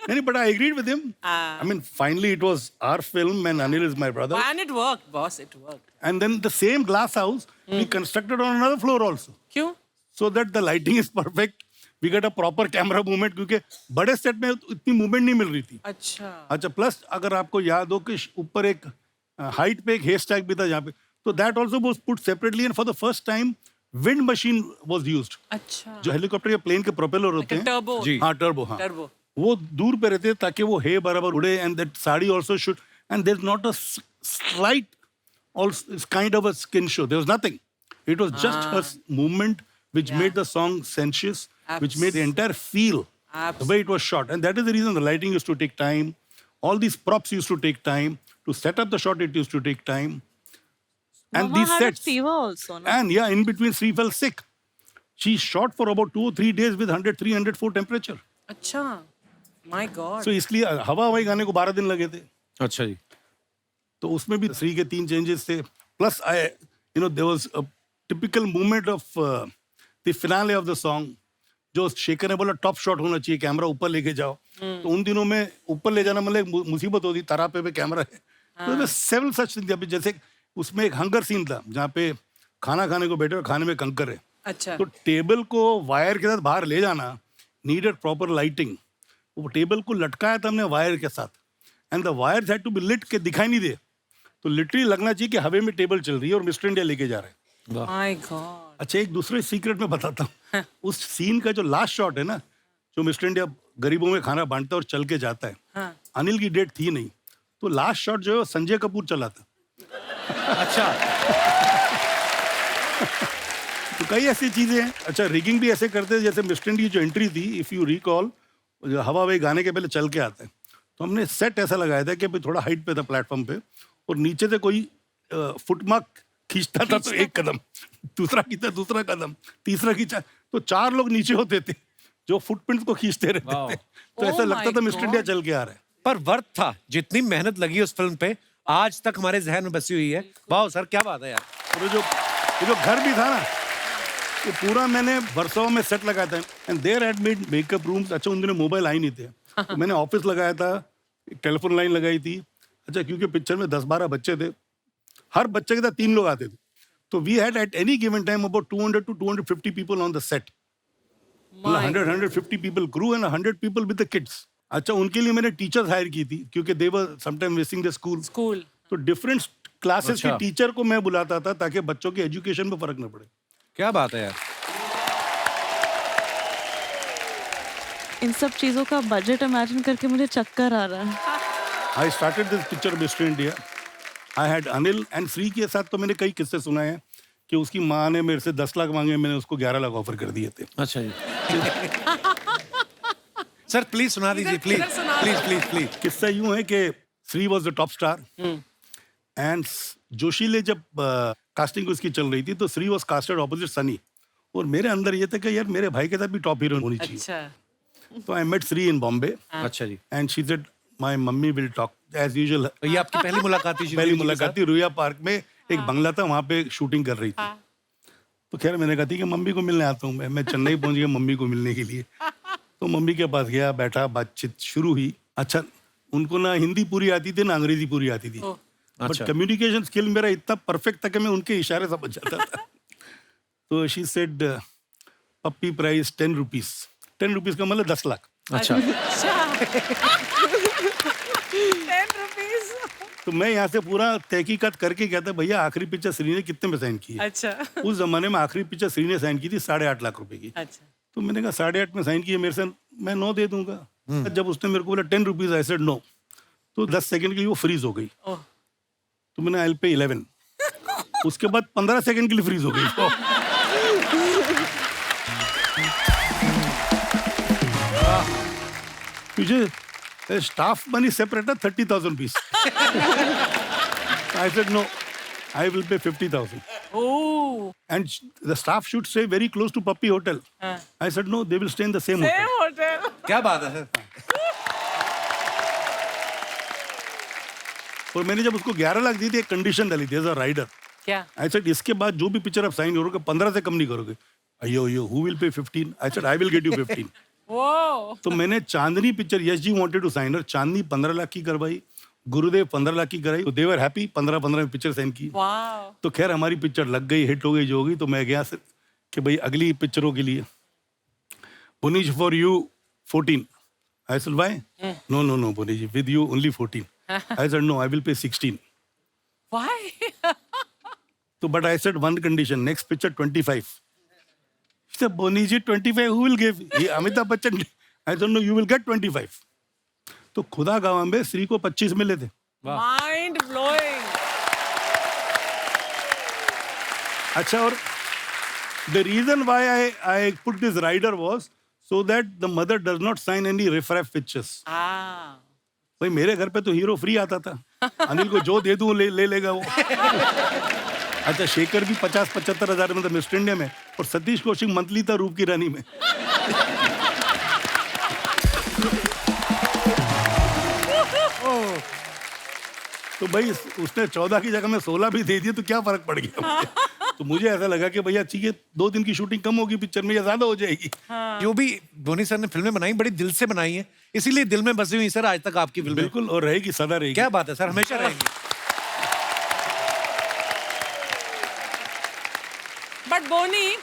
नहीं, but I agreed with him. I mean, finally it was our film and Anil is my brother. And it worked, boss, it worked. And then the same glass house we constructed on another floor also, क्यों? so that the lighting is perfect. We get a proper camera movement क्योंकि बड़े set में इतनी movement नहीं मिल रही थी। अच्छा। अच्छा, प्लस अगर आपको याद हो कि ऊपर एक हाइट पे एक हेयर स्टैक भी था जहाँ पे, तो that also was put separately and for the first time wind machine was used. अच्छा। जो हेलीकॉप्टर या प्लेन के प्रोपेलर होते हैं, टर्बो। जी। हाँ टर्बो, हाँ टर्बो। वो दूर पे रहते हैं ताकि वो हे बराबर उड़े, and that sari also should, and there is not a slight also kind of a skin show. There was nothing. It was just her movement which Yeah. made the song sensuous, which made the entire feel the way it was shot. And that is the reason the lighting used to take time. All these props used to take time. To set up the shot, it used to take time. And Mama these had a sets. fever also, no? And yeah, in between, Sri fell sick. She shot for about 2 or 3 days with 100, 300, 4 temperature. अच्छा। My God. So इसलिए हवा हवाई गाने को 12 दिन लगे थे। अच्छा जी। तो उसमें भी श्री के 3 चेंजेस थे, plus there was a typical movement of the finale of the song, जो शेखर ने बोला टॉप शॉट होना चाहिए, कैमरा ऊपर लेके जाओ। तो उन दिनों में ऊपर ले जाना मतलब एक मुसीबत होती, तरापे पे कैमरा है। तो सेवरल सच थिंग्स, अभी जैसे उसमें एक हंगर सीन था जहाँ पे खाना खाने को बैठे और खाने में कंकर है, अच्छा। तो टेबल को वायर के साथ बाहर ले जाना नीडेड प्रॉपर लाइटिंग। वो टेबल को लटकाया था हमने वायर के साथ, and the wire had to be lit के दिखाई नहीं दे, तो लिटरली लगना चाहिए कि हवे में टेबल चल रही है और मिस्टर इंडिया लेके जा रहे हैं। My God. अच्छा, एक दूसरे सीक्रेट में बताता हूँ। उस सीन का जो लास्ट शॉट है ना, जो मिस्टर इंडिया गरीबों में खाना बांटता है और चल के जाता है, हाँ। अनिल की डेट थी नहीं, तो लास्ट शॉट जो है वो संजय कपूर चला था। अच्छा। तो कई ऐसी चीजें हैं। अच्छा, रिगिंग भी ऐसे करते हैं, जैसे मिस्टर इंडिया की जो एंट्री थी, इफ यू रिकॉल, हवा हवाई गाने के पहले चल के आता है, तो हमने सेट ऐसा लगाया था कि थोड़ा हाइट पे था प्लेटफॉर्म पे, और नीचे से कोई फुटमार्क खींचता था तो एक कदम, दूसरा खींचा दूसरा कदम, तीसरा खींचा, तो 4 लोग नीचे होते थे जो फुटप्रिंट्स को खींचते रहते थे। तो ऐसा Oh लगता my था मिस्टर God. इंडिया चल के आ रहा है। पर वर्थ था, जितनी मेहनत लगी उस फिल्म पे आज तक हमारे जहन में बसी हुई है। वाह सर, क्या बात है यार। और ये जो घर भी था ना, वो पूरा मैंने वर्सोवा में सेट लगाया था, and there had made makeup rooms. अच्छा, उन दिनों मोबाइल आई नहीं थे, तो मैंने ऑफिस लगाया था, एक टेलीफोन लाइन लगाई थी। अच्छा, क्योंकि पिक्चर में 10-12 बच्चे थे, हर बच्चे के साथ 3 लोग आते थे, तो we had at any given time about 200 to 250 people on the set. 100-150 people crew and 100 people with the kids. अच्छा, उनके लिए मैंने टीचर्स हायर की थी क्योंकि they were sometime missing the school. तो डिफरेंट क्लासेस के अच्छा। टीचर को मैं बुलाता था ताकि बच्चों के एजुकेशन में फर्क न पड़े। क्या बात है यार। इन सब चीजों का बजट इमेजिन करके मुझे चक्कर आ रहा है। I started this picture Mr. India. I had Anil and Sri के साथ तो मैंने कई किस्से सुनाए हैं कि उसकी माँ ने मेरे से 10 लाख मांगे, मैंने उसको 11 लाख ऑफर कर दिए थे। अच्छा जी। सर प्लीज सुना दीजिए, प्लीज इधर सुना प्लीज प्लीज प्लीज। किस्सा यूं है कि Shri was the top star, and जोशीले जब कास्टिंग उसकी चल रही थी तो Shri was casted opposite Sunny, और मेरे अंदर ये था कि यार मेरे भाई के साथ भी टॉप हीरोइन होनी चाहिए। अच्छा। तो I met Sri in Bombay, अच्छा जी। And she said my mummy will talk as usual. तो ये आपकी पहली मुलाकात थी? पहली मुलाकात थी, रुया पार्क में एक बंगला था, वहाँ पे शूटिंग कर रही थी। तो खैर मैंने कहा थी कि मम्मी को मिलने आता हूँ मैं चेन्नई पहुंच गया मम्मी को मिलने के लिए। तो मम्मी के पास गया, बैठा, बातचीत शुरू हुई। अच्छा, उनको ना हिंदी पूरी आती थी ना अंग्रेजी पूरी आती थी, बट अच्छा। कम्युनिकेशन स्किल मेरा इतना परफेक्ट था कि मैं उनके इशारे समझ जाता था। तो she said puppy price 10 rupees. 10 rupees का मतलब 10 लाख। अच्छा। 10 rupees. तो मैं यहाँ से पूरा तहकीकात करके कहता, भैया आखिरी पिक्चर श्री ने कितने में साइन की है? अच्छा। उस जमाने में आखिरी पिक्चर श्री ने साइन की थी 8.5 लाख रुपए की। अच्छा। तो मैंने कहा 8.5 में साइन किया, मेरे से मैं 9 दे दूंगा। जब उसने मेरे को बोला 10 रुपीज, आई सेड नो, तो 10 सेकंड के लिए वो फ्रीज हो गई। ओह। तो मैंने आई पे 11, उसके बाद 15 सेकंड के लिए फ्रीज हो गई। तुझे स्टाफ मनी सेपरेट है 30,000 rupees. I said no, I will pay 50,000। Oh. And the staff should stay very close to Puppy Hotel. I said, no, they will stay in the same hotel. Same hotel. क्या बात है sir? और मैंने जब उसको 11 लाख दी थी, एक condition डाली थी एज अ राइडर. क्या? I said, इसके बाद जो भी पिक्चर आप साइन करोगे 15 से कम नहीं करोगे. अयो who will pay 15? I said, I will get you 15. Whoa. तो मैंने चांदनी पिक्चर, यस जी wanted to sign, Chandni 15 lakh की करवाई, गुरुदेव 15 लाख की कराई, तो देवर हैप्पी, 15-15 में पिक्चर साइन की. Wow. तो खैर हमारी पिक्चर लग गई, हिट हो गई, जो हो गई. तो मैं गया से कि भाई अगली पिक्चरों के लिए Punish for you 14. I said why? No Punish, with you only 14. I said no, I will pay 16. Why? तो but I said one condition, next picture 25. Punish ji 25 who will give? ये Amitabh Bachchan. I said no, you will get 25. तो खुदा गवाह में श्री को 25 मिले थे. Mind blowing. अच्छा, और the reason why I put this rider was so that the mother does not sign any riff-raff pictures. Ah. भाई मेरे घर पे तो हीरो फ्री आता था. अनिल को जो दे दूं ले लेगा वो. अच्छा, शेखर भी 50-75 हजार में था मिस्टर इंडिया में, और सतीश कौशिक मंथली था रूप की रानी में. तो भाई उसने 14 की जगह में 16 भी दे दिए तो क्या फर्क पड़ गया मुझे? तो मुझे ऐसा लगा कि भैया ठीक है, 2 दिन की शूटिंग कम होगी पिक्चर में या ज्यादा हो जाएगी. जो भी धोनी सर ने फिल्में बनाई बड़ी दिल से बनाई है, इसीलिए दिल में बसी हुई सर आज तक आपकी फिल्में. बिल्कुल, और रहेगी, सदा रहेगी. क्या बात है सर, हमेशा रहेंगी. बट बोनी,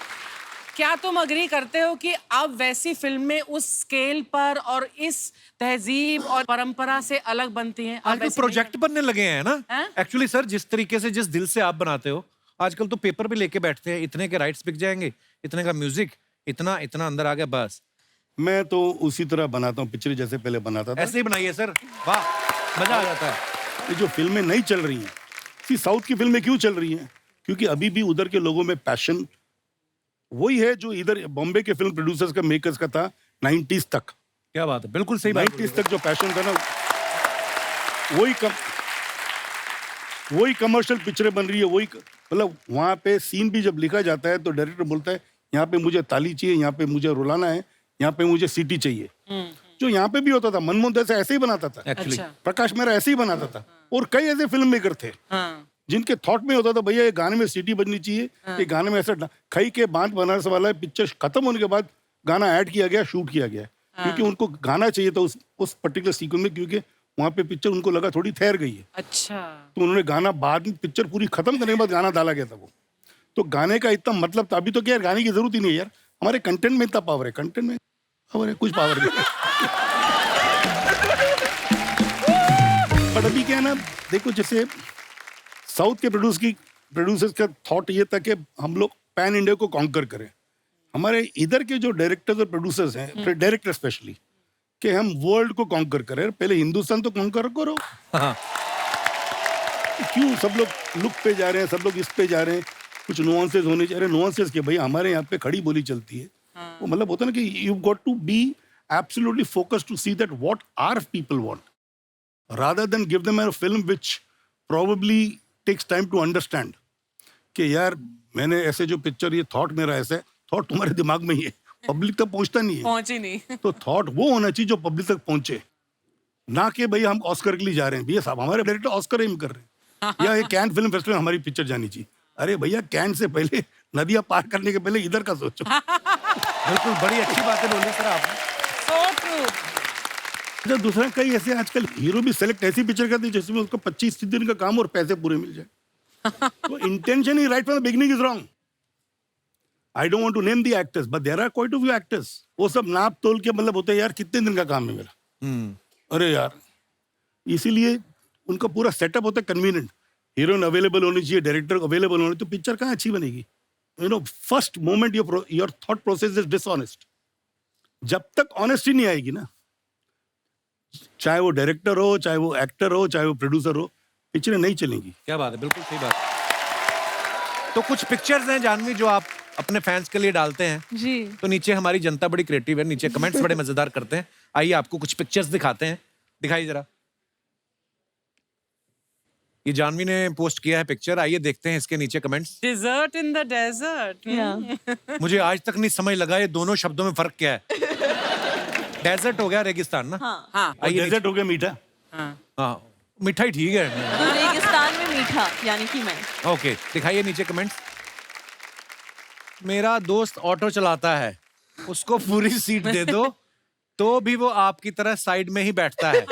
क्या तुम अग्री करते हो कि अब वैसी फिल्में उस स्केल पर और इस तहजीब और परंपरा से अलग बनती हैं? अब आजकल वैसी प्रोजेक्ट बनने लगे हैं ना. हैं? एक्चुअली सर, जिस तरीके से जिस दिल से आप बनाते हो, आजकल तो पेपर भी लेके बैठते हैं, इतने के राइट्स बिक जाएंगे, इतने का म्यूजिक, इतना इतना अंदर आ गया बस. मैं तो उसी तरह बनाता हूँ पिक्चर जैसे पहले बनाता था. ऐसे ही बनाइए सर, वाह, मजा आ जाता है. ये जो फिल्में नहीं चल रही हैं, सी साउथ की फिल्में क्यों चल रही हैं? क्योंकि अभी भी उधर के लोगों में पैशन वही है जो इधर बॉम्बे के फिल्म प्रोड्यूसर्स का, मेकर्स का था 90s तक. क्या बात है, बिल्कुल सही बात. 90s तक जो पैशन था ना, वही कमर्शियल पिक्चरें बन रही है. वही मतलब वहाँ पे सीन भी जब लिखा जाता है तो डायरेक्टर बोलता है यहाँ पे मुझे ताली चाहिए, यहाँ पे मुझे रुलाना है, यहाँ पे मुझे सीटी चाहिए. जो यहाँ पे भी होता था, मनमोहन दास ऐसे ही बनाता था, एक्चुअली. अच्छा। प्रकाश मेहरा ऐसे ही बनाता था, और कई ऐसे फिल्म मेकर थे हाँ. जिनके थॉट में होता था भैया ये गाने में सीटी बजनी चाहिए, ये गाने में ऐसा. खई के बांध बनारस वाला पिक्चर खत्म होने के बाद गाना ऐड किया गया, शूट किया गया, क्योंकि उनको गाना चाहिए था उस पर्टिकुलर सीक्वेंस में, क्योंकि वहाँ पे पिक्चर उनको लगा थोड़ी ठहर गई है. अच्छा. तो उन्होंने गाना बाद में, पिक्चर पूरी खत्म करने के बाद गाना डाला गया था वो. तो गाने का इतना मतलब था. अभी तो क्या यार, गाने की जरूरत ही नहीं है यार, हमारे कंटेंट में इतना पावर है. कंटेंट में पावर है, कुछ पावर नहीं. बट अभी क्या है ना, देखो जैसे साउथ के प्रोड्यूसर्स का थॉट ये था कि हम लोग पैन इंडिया को कॉन्कर करें. हमारे इधर के जो डायरेक्टर्स और प्रोड्यूसर्स हैं, डायरेक्टर स्पेशली, कि हम वर्ल्ड को कॉन्कर करें. पहले हिंदुस्तान तो कॉन्कर करो. हाँ. क्यों सब लोग लुक पे जा रहे हैं, सब लोग इस पे जा रहे हैं, कुछ नुआंसेस होने चाहिए. अरे नुआंसेस के भाई, हमारे यहाँ पे खड़ी बोली चलती है. वो मतलब होता है ना कि you got to be absolutely focused to see that what are people want, rather than give them a film which probably takes time to understand कि यार मैंने ऐसे जो पिक्चर, ये थॉट मेरा ऐसा है, थॉट तुम्हारे दिमाग में ही है, पब्लिक तक पहुंचता नहीं है. पहुंची नहीं. तो थॉट वो होना चाहिए जो पब्लिक तक पहुंचे, ना कि भाई हम ऑस्कर के लिए जा रहे हैं. भैया साहब, हमारे डायरेक्टर ऑस्कर एम कर रहे हैं, या ये कैन फिल्म फेस्टिवल हमारी पिक्चर जानी चाहिए. अरे भैया, कैन से पहले, नदियां पार करने के पहले इधर का सोचो. बिल्कुल, बड़ी अच्छी बातें बोली सर आपने. So true. अच्छा, दूसरा कई ऐसे आजकल हीरो भी सेलेक्ट ऐसी पिक्चर करते हैं जिसमें उसको 25 दिन का काम और पैसे पूरे मिल जाए. तो इंटेंशन ही right from the beginning is wrong. I don't want to name the actors, but there are quite a few actors. वो सब नाप तोल के मतलब होते हैं यार कितने दिन का काम है मेरा. अरे यार, इसीलिए उनका पूरा सेटअप होता है कन्वीनियंट. हीरोइन अवेलेबल होनी चाहिए, डायरेक्टर अवेलेबल होनी, तो पिक्चर कहाँ अच्छी बनेगी. You know, first moment your thought process is dishonest. जब तक ऑनेस्टी नहीं आएगी ना, चाहे वो डायरेक्टर हो, चाहे वो एक्टर हो, चाहे वो प्रोड्यूसर हो, पिक्चरें नहीं चलेंगी. क्या बात है, बिल्कुल सही बात. तो कुछ पिक्चर्स हैं जानवी जो आप अपने फैंस के लिए डालते हैं. जी. तो नीचे हमारी जनता बड़ी क्रिएटिव है, नीचे कमेंट्स बड़े मजेदार करते हैं. आइए आपको कुछ पिक्चर्स दिखाते हैं, दिखाइए जरा. ये जानवी ने पोस्ट किया है पिक्चर, आइए देखते हैं इसके नीचे comments. Desert in the desert. मुझे आज तक नहीं समझ लगा ये दोनों शब्दों में फर्क क्या है। डेजर्ट हो गया रेगिस्तान ना। हाँ और आइए डेजर्ट हो गया मीठा। हाँ मिठाई ठीक है। रेगिस्तान में मीठा यानी कि मैं। ओके दिखाइए नीचे कमेंट्स। मेरा दोस्त ऑटो चलाता है, उसको पूरी सीट दे दो तो भी वो आपकी तरह साइड में ही बैठता है।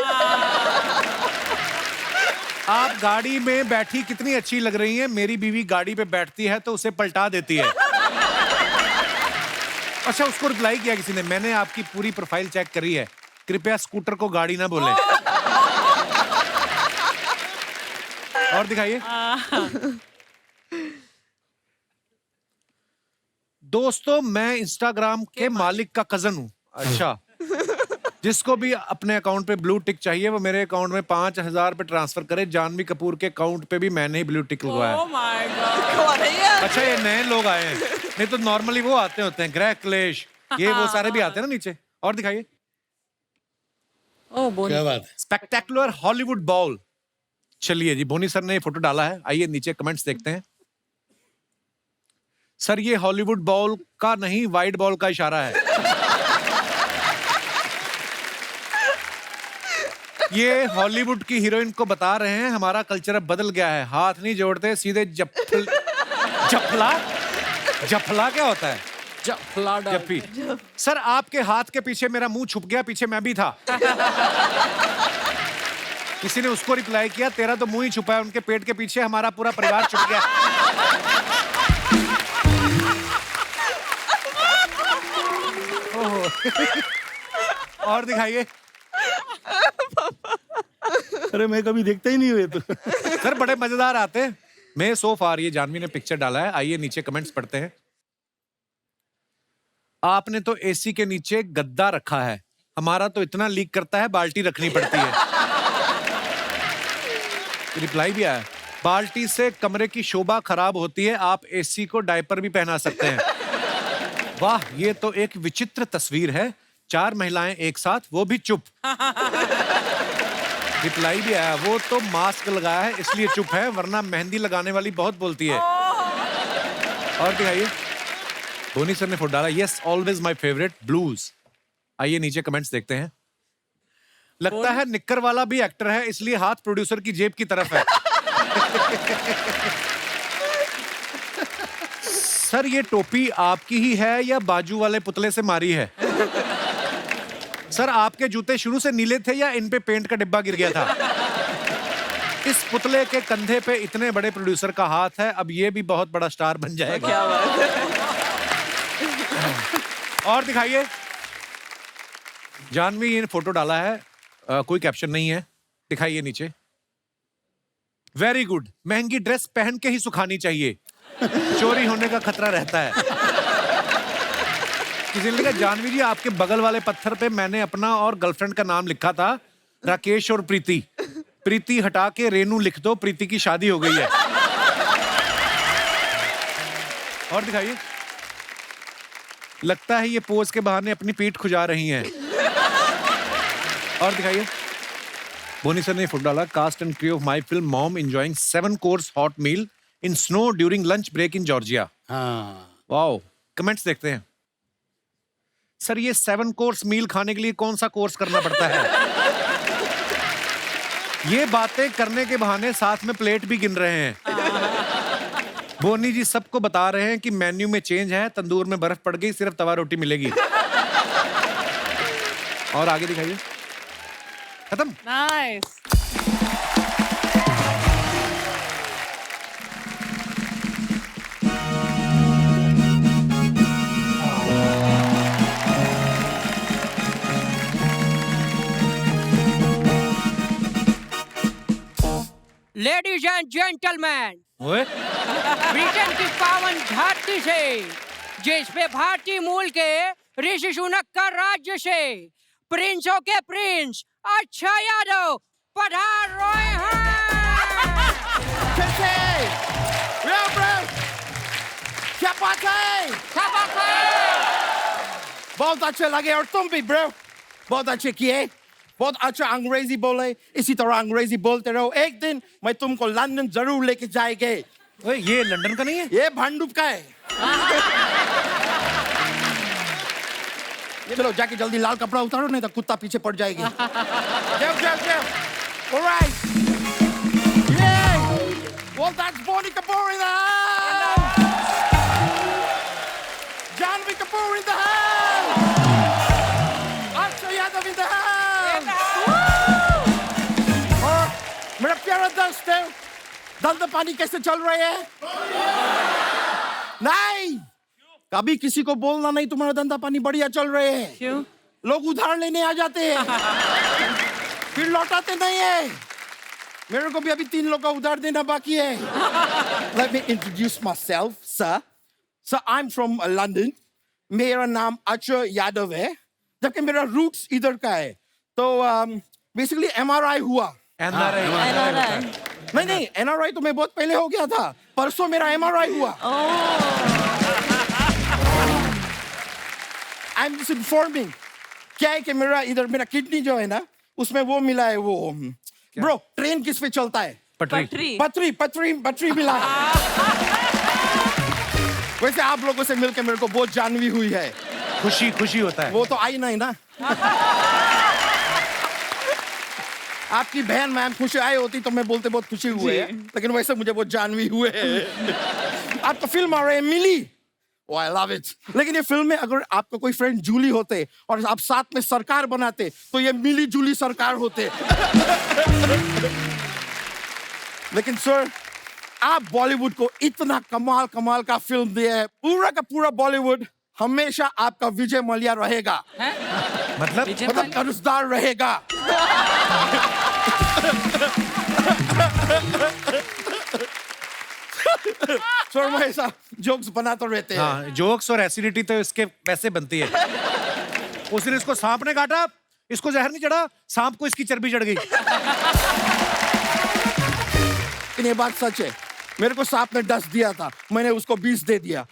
आप गाड़ी में बैठी कितनी अच्छी लग रही हैं। मेरी बीवी गाड़ी पे बैठती है तो उसे पलटा देती है। अच्छा उसको रिप्लाई किया किसी ने, मैंने आपकी पूरी प्रोफाइल चेक करी है, कृपया स्कूटर को गाड़ी ना बोले। और दिखाइए। दोस्तों मैं इंस्टाग्राम के मालिक का कजन हूं। अच्छा जिसको भी अपने अकाउंट पे ब्लू टिक चाहिए वो मेरे अकाउंट में 5,000 पे ट्रांसफर करे। जानवी कपूर के अकाउंट पे भी मैंने ही ब्लू टिक लगवाया। Oh my God। अच्छा ये नए लोग आए हैं, नहीं तो नॉर्मली वो आते होते हैं, ग्रह क्लेश ये वो सारे भी आते हैं ना नीचे। और दिखाइए। ओ बोनी। क्या बात है। Spectacular Hollywood ball. चलिए जी बोनी सर ने ये फोटो डाला है, आइए नीचे कमेंट्स देखते हैं। सर ये हॉलीवुड बॉल का नहीं वाइड बॉल का इशारा है। ये हॉलीवुड की हीरोइन को बता रहे हैं हमारा कल्चर अब बदल गया है, हाथ नहीं जोड़ते सीधे जफला। जफला क्या होता है? जफ्फी। सर आपके हाथ के पीछे मेरा मुंह छुप गया, पीछे मैं भी था। किसी ने उसको रिप्लाई किया तेरा तो मुंह ही छुपा है, उनके पेट के पीछे हमारा पूरा परिवार छुप गया। और दिखाइए। अरे मैं कभी देखता ही नहीं हुए तो। सर बड़े मजेदार आते हैं। मैं सो फार ये जानवी ने पिक्चर डाला है, आइए नीचे कमेंट्स पढ़ते हैं। आपने तो एसी के नीचे गद्दा रखा है, हमारा तो इतना लीक करता है बाल्टी रखनी पड़ती है। रिप्लाई भी आया, बाल्टी से कमरे की शोभा खराब होती है, आप एसी को डायपर भी पहना सकते हैं। वाह ये तो एक विचित्र तस्वीर है, 4 महिलाएं एक साथ वो भी चुप। रिप्लाई भी आया, वो तो मास्क लगाया है इसलिए चुप है, वरना मेहंदी लगाने वाली बहुत बोलती है। और दिखाइए। धोनी सर ने फोटो डाला, yes always my favourite blues. आइए नीचे कमेंट्स देखते हैं। लगता है निक्कर वाला भी एक्टर है इसलिए हाथ प्रोड्यूसर की जेब की तरफ है। सर ये टोपी आपकी ही है या बाजू वाले पुतले से मारी है? सर आपके जूते शुरू से नीले थे या इन पे पेंट का डिब्बा गिर गया था? इस पुतले के कंधे पे इतने बड़े प्रोड्यूसर का हाथ है, अब ये भी बहुत बड़ा स्टार बन जाएगा। क्या बात है। और दिखाइए। जानवी ये फोटो डाला है, कोई कैप्शन नहीं है, दिखाइए नीचे। वेरी गुड, महंगी ड्रेस पहन के ही सुखानी चाहिए, चोरी होने का खतरा रहता है। किसी ने लिखा, जानवी जी आपके बगल वाले पत्थर पे मैंने अपना और गर्लफ्रेंड का नाम लिखा था, राकेश और प्रीति। प्रीति हटा के रेनू लिख दो, प्रीति की शादी हो गई है। और दिखाइए। लगता है ये पोज के बहाने अपनी पीठ खुजा रही हैं। और दिखाइए। बोनी सर ने फोटो डाला, cast and crew of my film Mom enjoying 7 course hot meal in snow during lunch break in Georgia. हाँ वाओ। कमेंट्स देखते हैं। सर ये 7 कोर्स मील खाने के लिए कौन सा कोर्स करना पड़ता है? ये बातें करने के बहाने साथ में प्लेट भी गिन रहे हैं। बोनी जी सबको बता रहे हैं कि मेन्यू में चेंज है, तंदूर में बर्फ पड़ गई, सिर्फ तवा रोटी मिलेगी। और आगे दिखाइए। खत्म। नाइस। लेडीज एंड जेंटलमैन, ओए ब्रिटेन की पावन धरती से, जिसपे भारतीय मूल के ऋषि सुनक का राज्य से प्रिंसों के प्रिंस अच्छा यादव पधार रहे हैं। क्या बात है? बहुत अच्छे लगे और तुम भी ब्रो, बहुत अच्छे किए। बहुत अच्छा अंग्रेजी बोले, इसी तरह अंग्रेजी बोलते रहो, एक दिन मैं तुमको लंदन जरूर लेके जाएंगे। ओए, ये लंदन का नहीं है? ये भांडुप का है। चलो जाके जल्दी लाल कपड़ा उतारो, नहीं तो कुत्ता पीछे पड़ जाएगी। जाओ जाओ जाओ। Alright. Yay! Well, that's Bonnie Kapoor in the house. Janvi Kapoor in the house. Akshay Yadav in the house. और मेरा प्यारा दोस्त है, धंधा पानी कैसे चल रहे हैं? नहीं, कभी किसी को बोलना नहीं तुम्हारा धंधा पानी बढ़िया चल रहे हैं। क्यों? लोग उधार लेने आ जाते हैं, फिर लौटाते नहीं है। मेरे को भी अभी 3 लोग का उधार देना बाकी है। Let me introduce myself, sir. Sir, I'm from London. मेरा नाम अक्षय यादव है, जबकि मेरा रूट्स इधर का है। तो बेसिकली MRI हुआ। NRI। नहीं, NRI तो मैं बहुत पहले हो गया था, परसों मेरा MRI हुआ। I'm just informing, क्या है कि मेरा किडनी जो है ना, उसमें वो मिला है वो। ब्रो, ट्रेन किस पे चलता है? पटरी। पटरी मिला है। वैसे आप लोगों से मिलकर मेरे को बहुत जानवी हुई है। खुशी होता है। वो तो आई नहीं ना। आपकी बहन मैम खुशी आई होती तो मैं बोलते बहुत खुशी हुए है, लेकिन वैसे मुझे बहुत जानवी हुए है। आपका फिल्म आ रहा है मिली। Oh, I love it. लेकिन ये फिल्म में अगर आपका कोई फ्रेंड जूली होते और आप साथ में सरकार बनाते तो ये मिली जूली सरकार होते। लेकिन सर, आप बॉलीवुड को इतना कमाल का फिल्म दिया है, पूरा का पूरा बॉलीवुड हमेशा आपका विजय मल्ल्या रहेगा। मतलब कर्जदार रहेगा। सर, मैं ऐसा जोक्स बनाते रहते हैं। हाँ, जोक्स और एसिडिटी तो इसके वैसे बनती है। उस दिन इसको सांप ने काटा, इसको जहर नहीं चढ़ा, सांप को इसकी चर्बी चढ़ गई। ये बात सच है, मेरे को सांप ने 10 दिया था, मैंने उसको 20 दे दिया।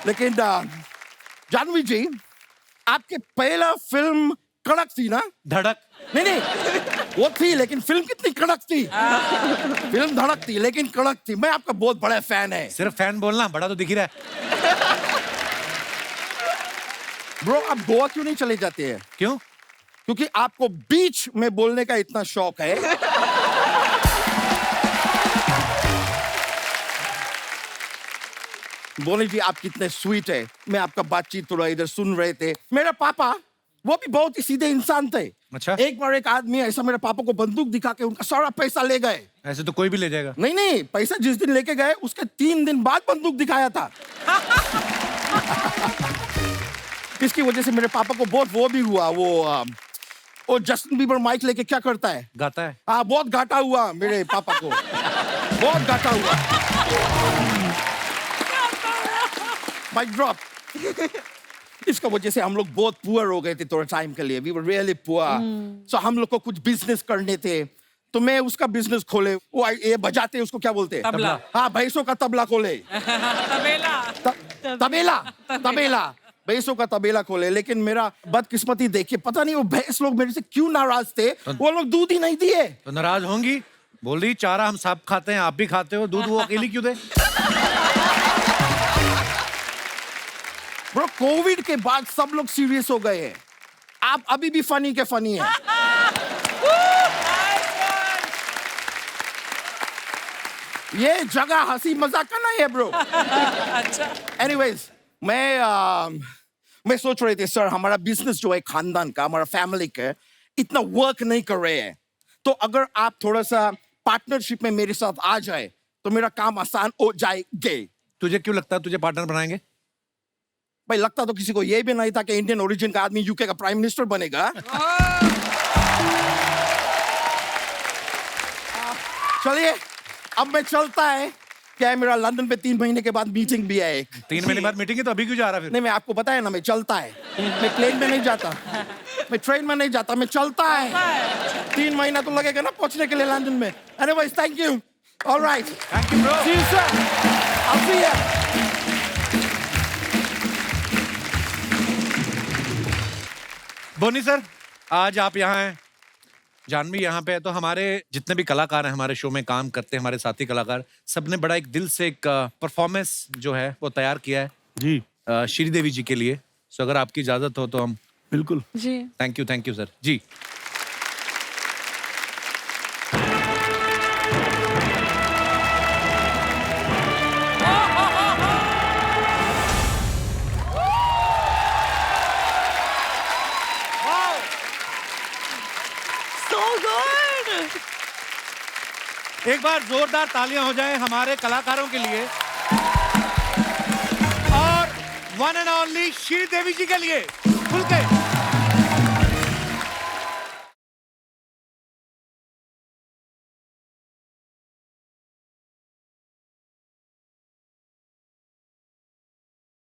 लेकिन जानवी जी, आपके पहला फिल्म कड़क थी ना? धड़क। नहीं, वो थी, लेकिन फिल्म कितनी कड़क थी। फिल्म धड़क थी लेकिन कड़क थी। मैं आपका बहुत बड़ा फैन है। सिर्फ फैन बोलना, बड़ा तो दिख ही रहा है। ब्रो, आप गोवा क्यों नहीं चले जाते हैं? क्यों? क्योंकि आपको बीच में बोलने का इतना शौक है। बोनी जी, आप कितने स्वीट है। मैं आपका बातचीत थोड़ा इधर सुन रहे थे। मेरा पापा वो भी बहुत ही सीधे इंसान थे। अच्छा। एक बार एक आदमी ऐसा मेरे पापा को बंदूक दिखा के उनका सारा पैसा ले गए। ऐसे तो कोई भी ले जाएगा। नहीं, पैसा जिस दिन लेके गए उसके 3 दिन बाद बंदूक दिखाया था। इसकी वजह से मेरे पापा को बहुत वो भी हुआ। वो जस्टिन बीबर माइक लेके क्या करता है? गाता है। हाँ, बहुत घाटा हुआ मेरे पापा को। बहुत घाटा हुआ। Mic drop. इसका वजह से हम लोग बहुत पुअर हो गए थे थोड़ा टाइम के लिए। We were really poor. So हम लोग को कुछ बिजनेस करने थे, तो मैं उसका बिजनेस खोले। वो ये बजाते उसको क्या बोलते हैं? तबला। हाँ, भैंसों का तबला खोले। तबेला भैंसों का तबेला खोले। लेकिन मेरा बदकिस्मती देखिए, पता नहीं वो भैंस लोग मेरे से क्यों नाराज थे। वो लोग दूध ही नहीं दिए। तो नाराज होंगी, बोल रही चारा हम सब खाते हैं, आप भी खाते हो, दूध वो अकेली क्यों दे? ब्रो, कोविड के बाद सब लोग सीरियस हो गए हैं। आप अभी भी फनी के फनी हैं। ये जगह हंसी मजाक का नहीं है ब्रो। अच्छा। एनीवेज, मैं सोच रहे थे सर, हमारा बिजनेस जो है खानदान का, हमारा फैमिली का, इतना वर्क नहीं कर रहे हैं। तो अगर आप थोड़ा सा पार्टनरशिप में मेरे साथ आ जाए तो मेरा काम आसान हो जाएगा। तुझे क्यों लगता है तुझे पार्टनर बनाएंगे? भाई, लगता तो किसी को ये भी नहीं था कि इंडियन ओरिजिन का आदमी यूके का प्राइम मिनिस्टर बनेगा। चलिए, अब मैं चलता है। क्या है, मेरा लंदन पे 3 महीने के बाद मीटिंग भी है एक। 3 महीने बाद मीटिंग है, तो अभी क्यों जा रहा फिर? नहीं, मैं आपको बताया ना, मैं चलता है। मैं प्लेन में नहीं जाता, मैं ट्रेन में नहीं जाता, मैं चलता है। 3 महीना तो लगेगा ना पहुंचने के लिए लंदन में। Anyways, thank you. Alright, thank you bro. See you sir, I will see you. Boney sir, आज आप यहाँ हैं, जानवी यहाँ पे है, तो हमारे जितने भी कलाकार हैं हमारे शो में काम करते हैं, हमारे साथी कलाकार, सबने बड़ा एक दिल से एक परफॉर्मेंस जो है वो तैयार किया है जी श्रीदेवी जी के लिए। सो अगर आपकी इजाजत हो तो हम बिल्कुल। जी थैंक यू सर जी। so good एक बार जोरदार तालियां हो जाएं हमारे कलाकारों के लिए और वन एंड ओनली श्रीदेवी जी के लिए। खुल के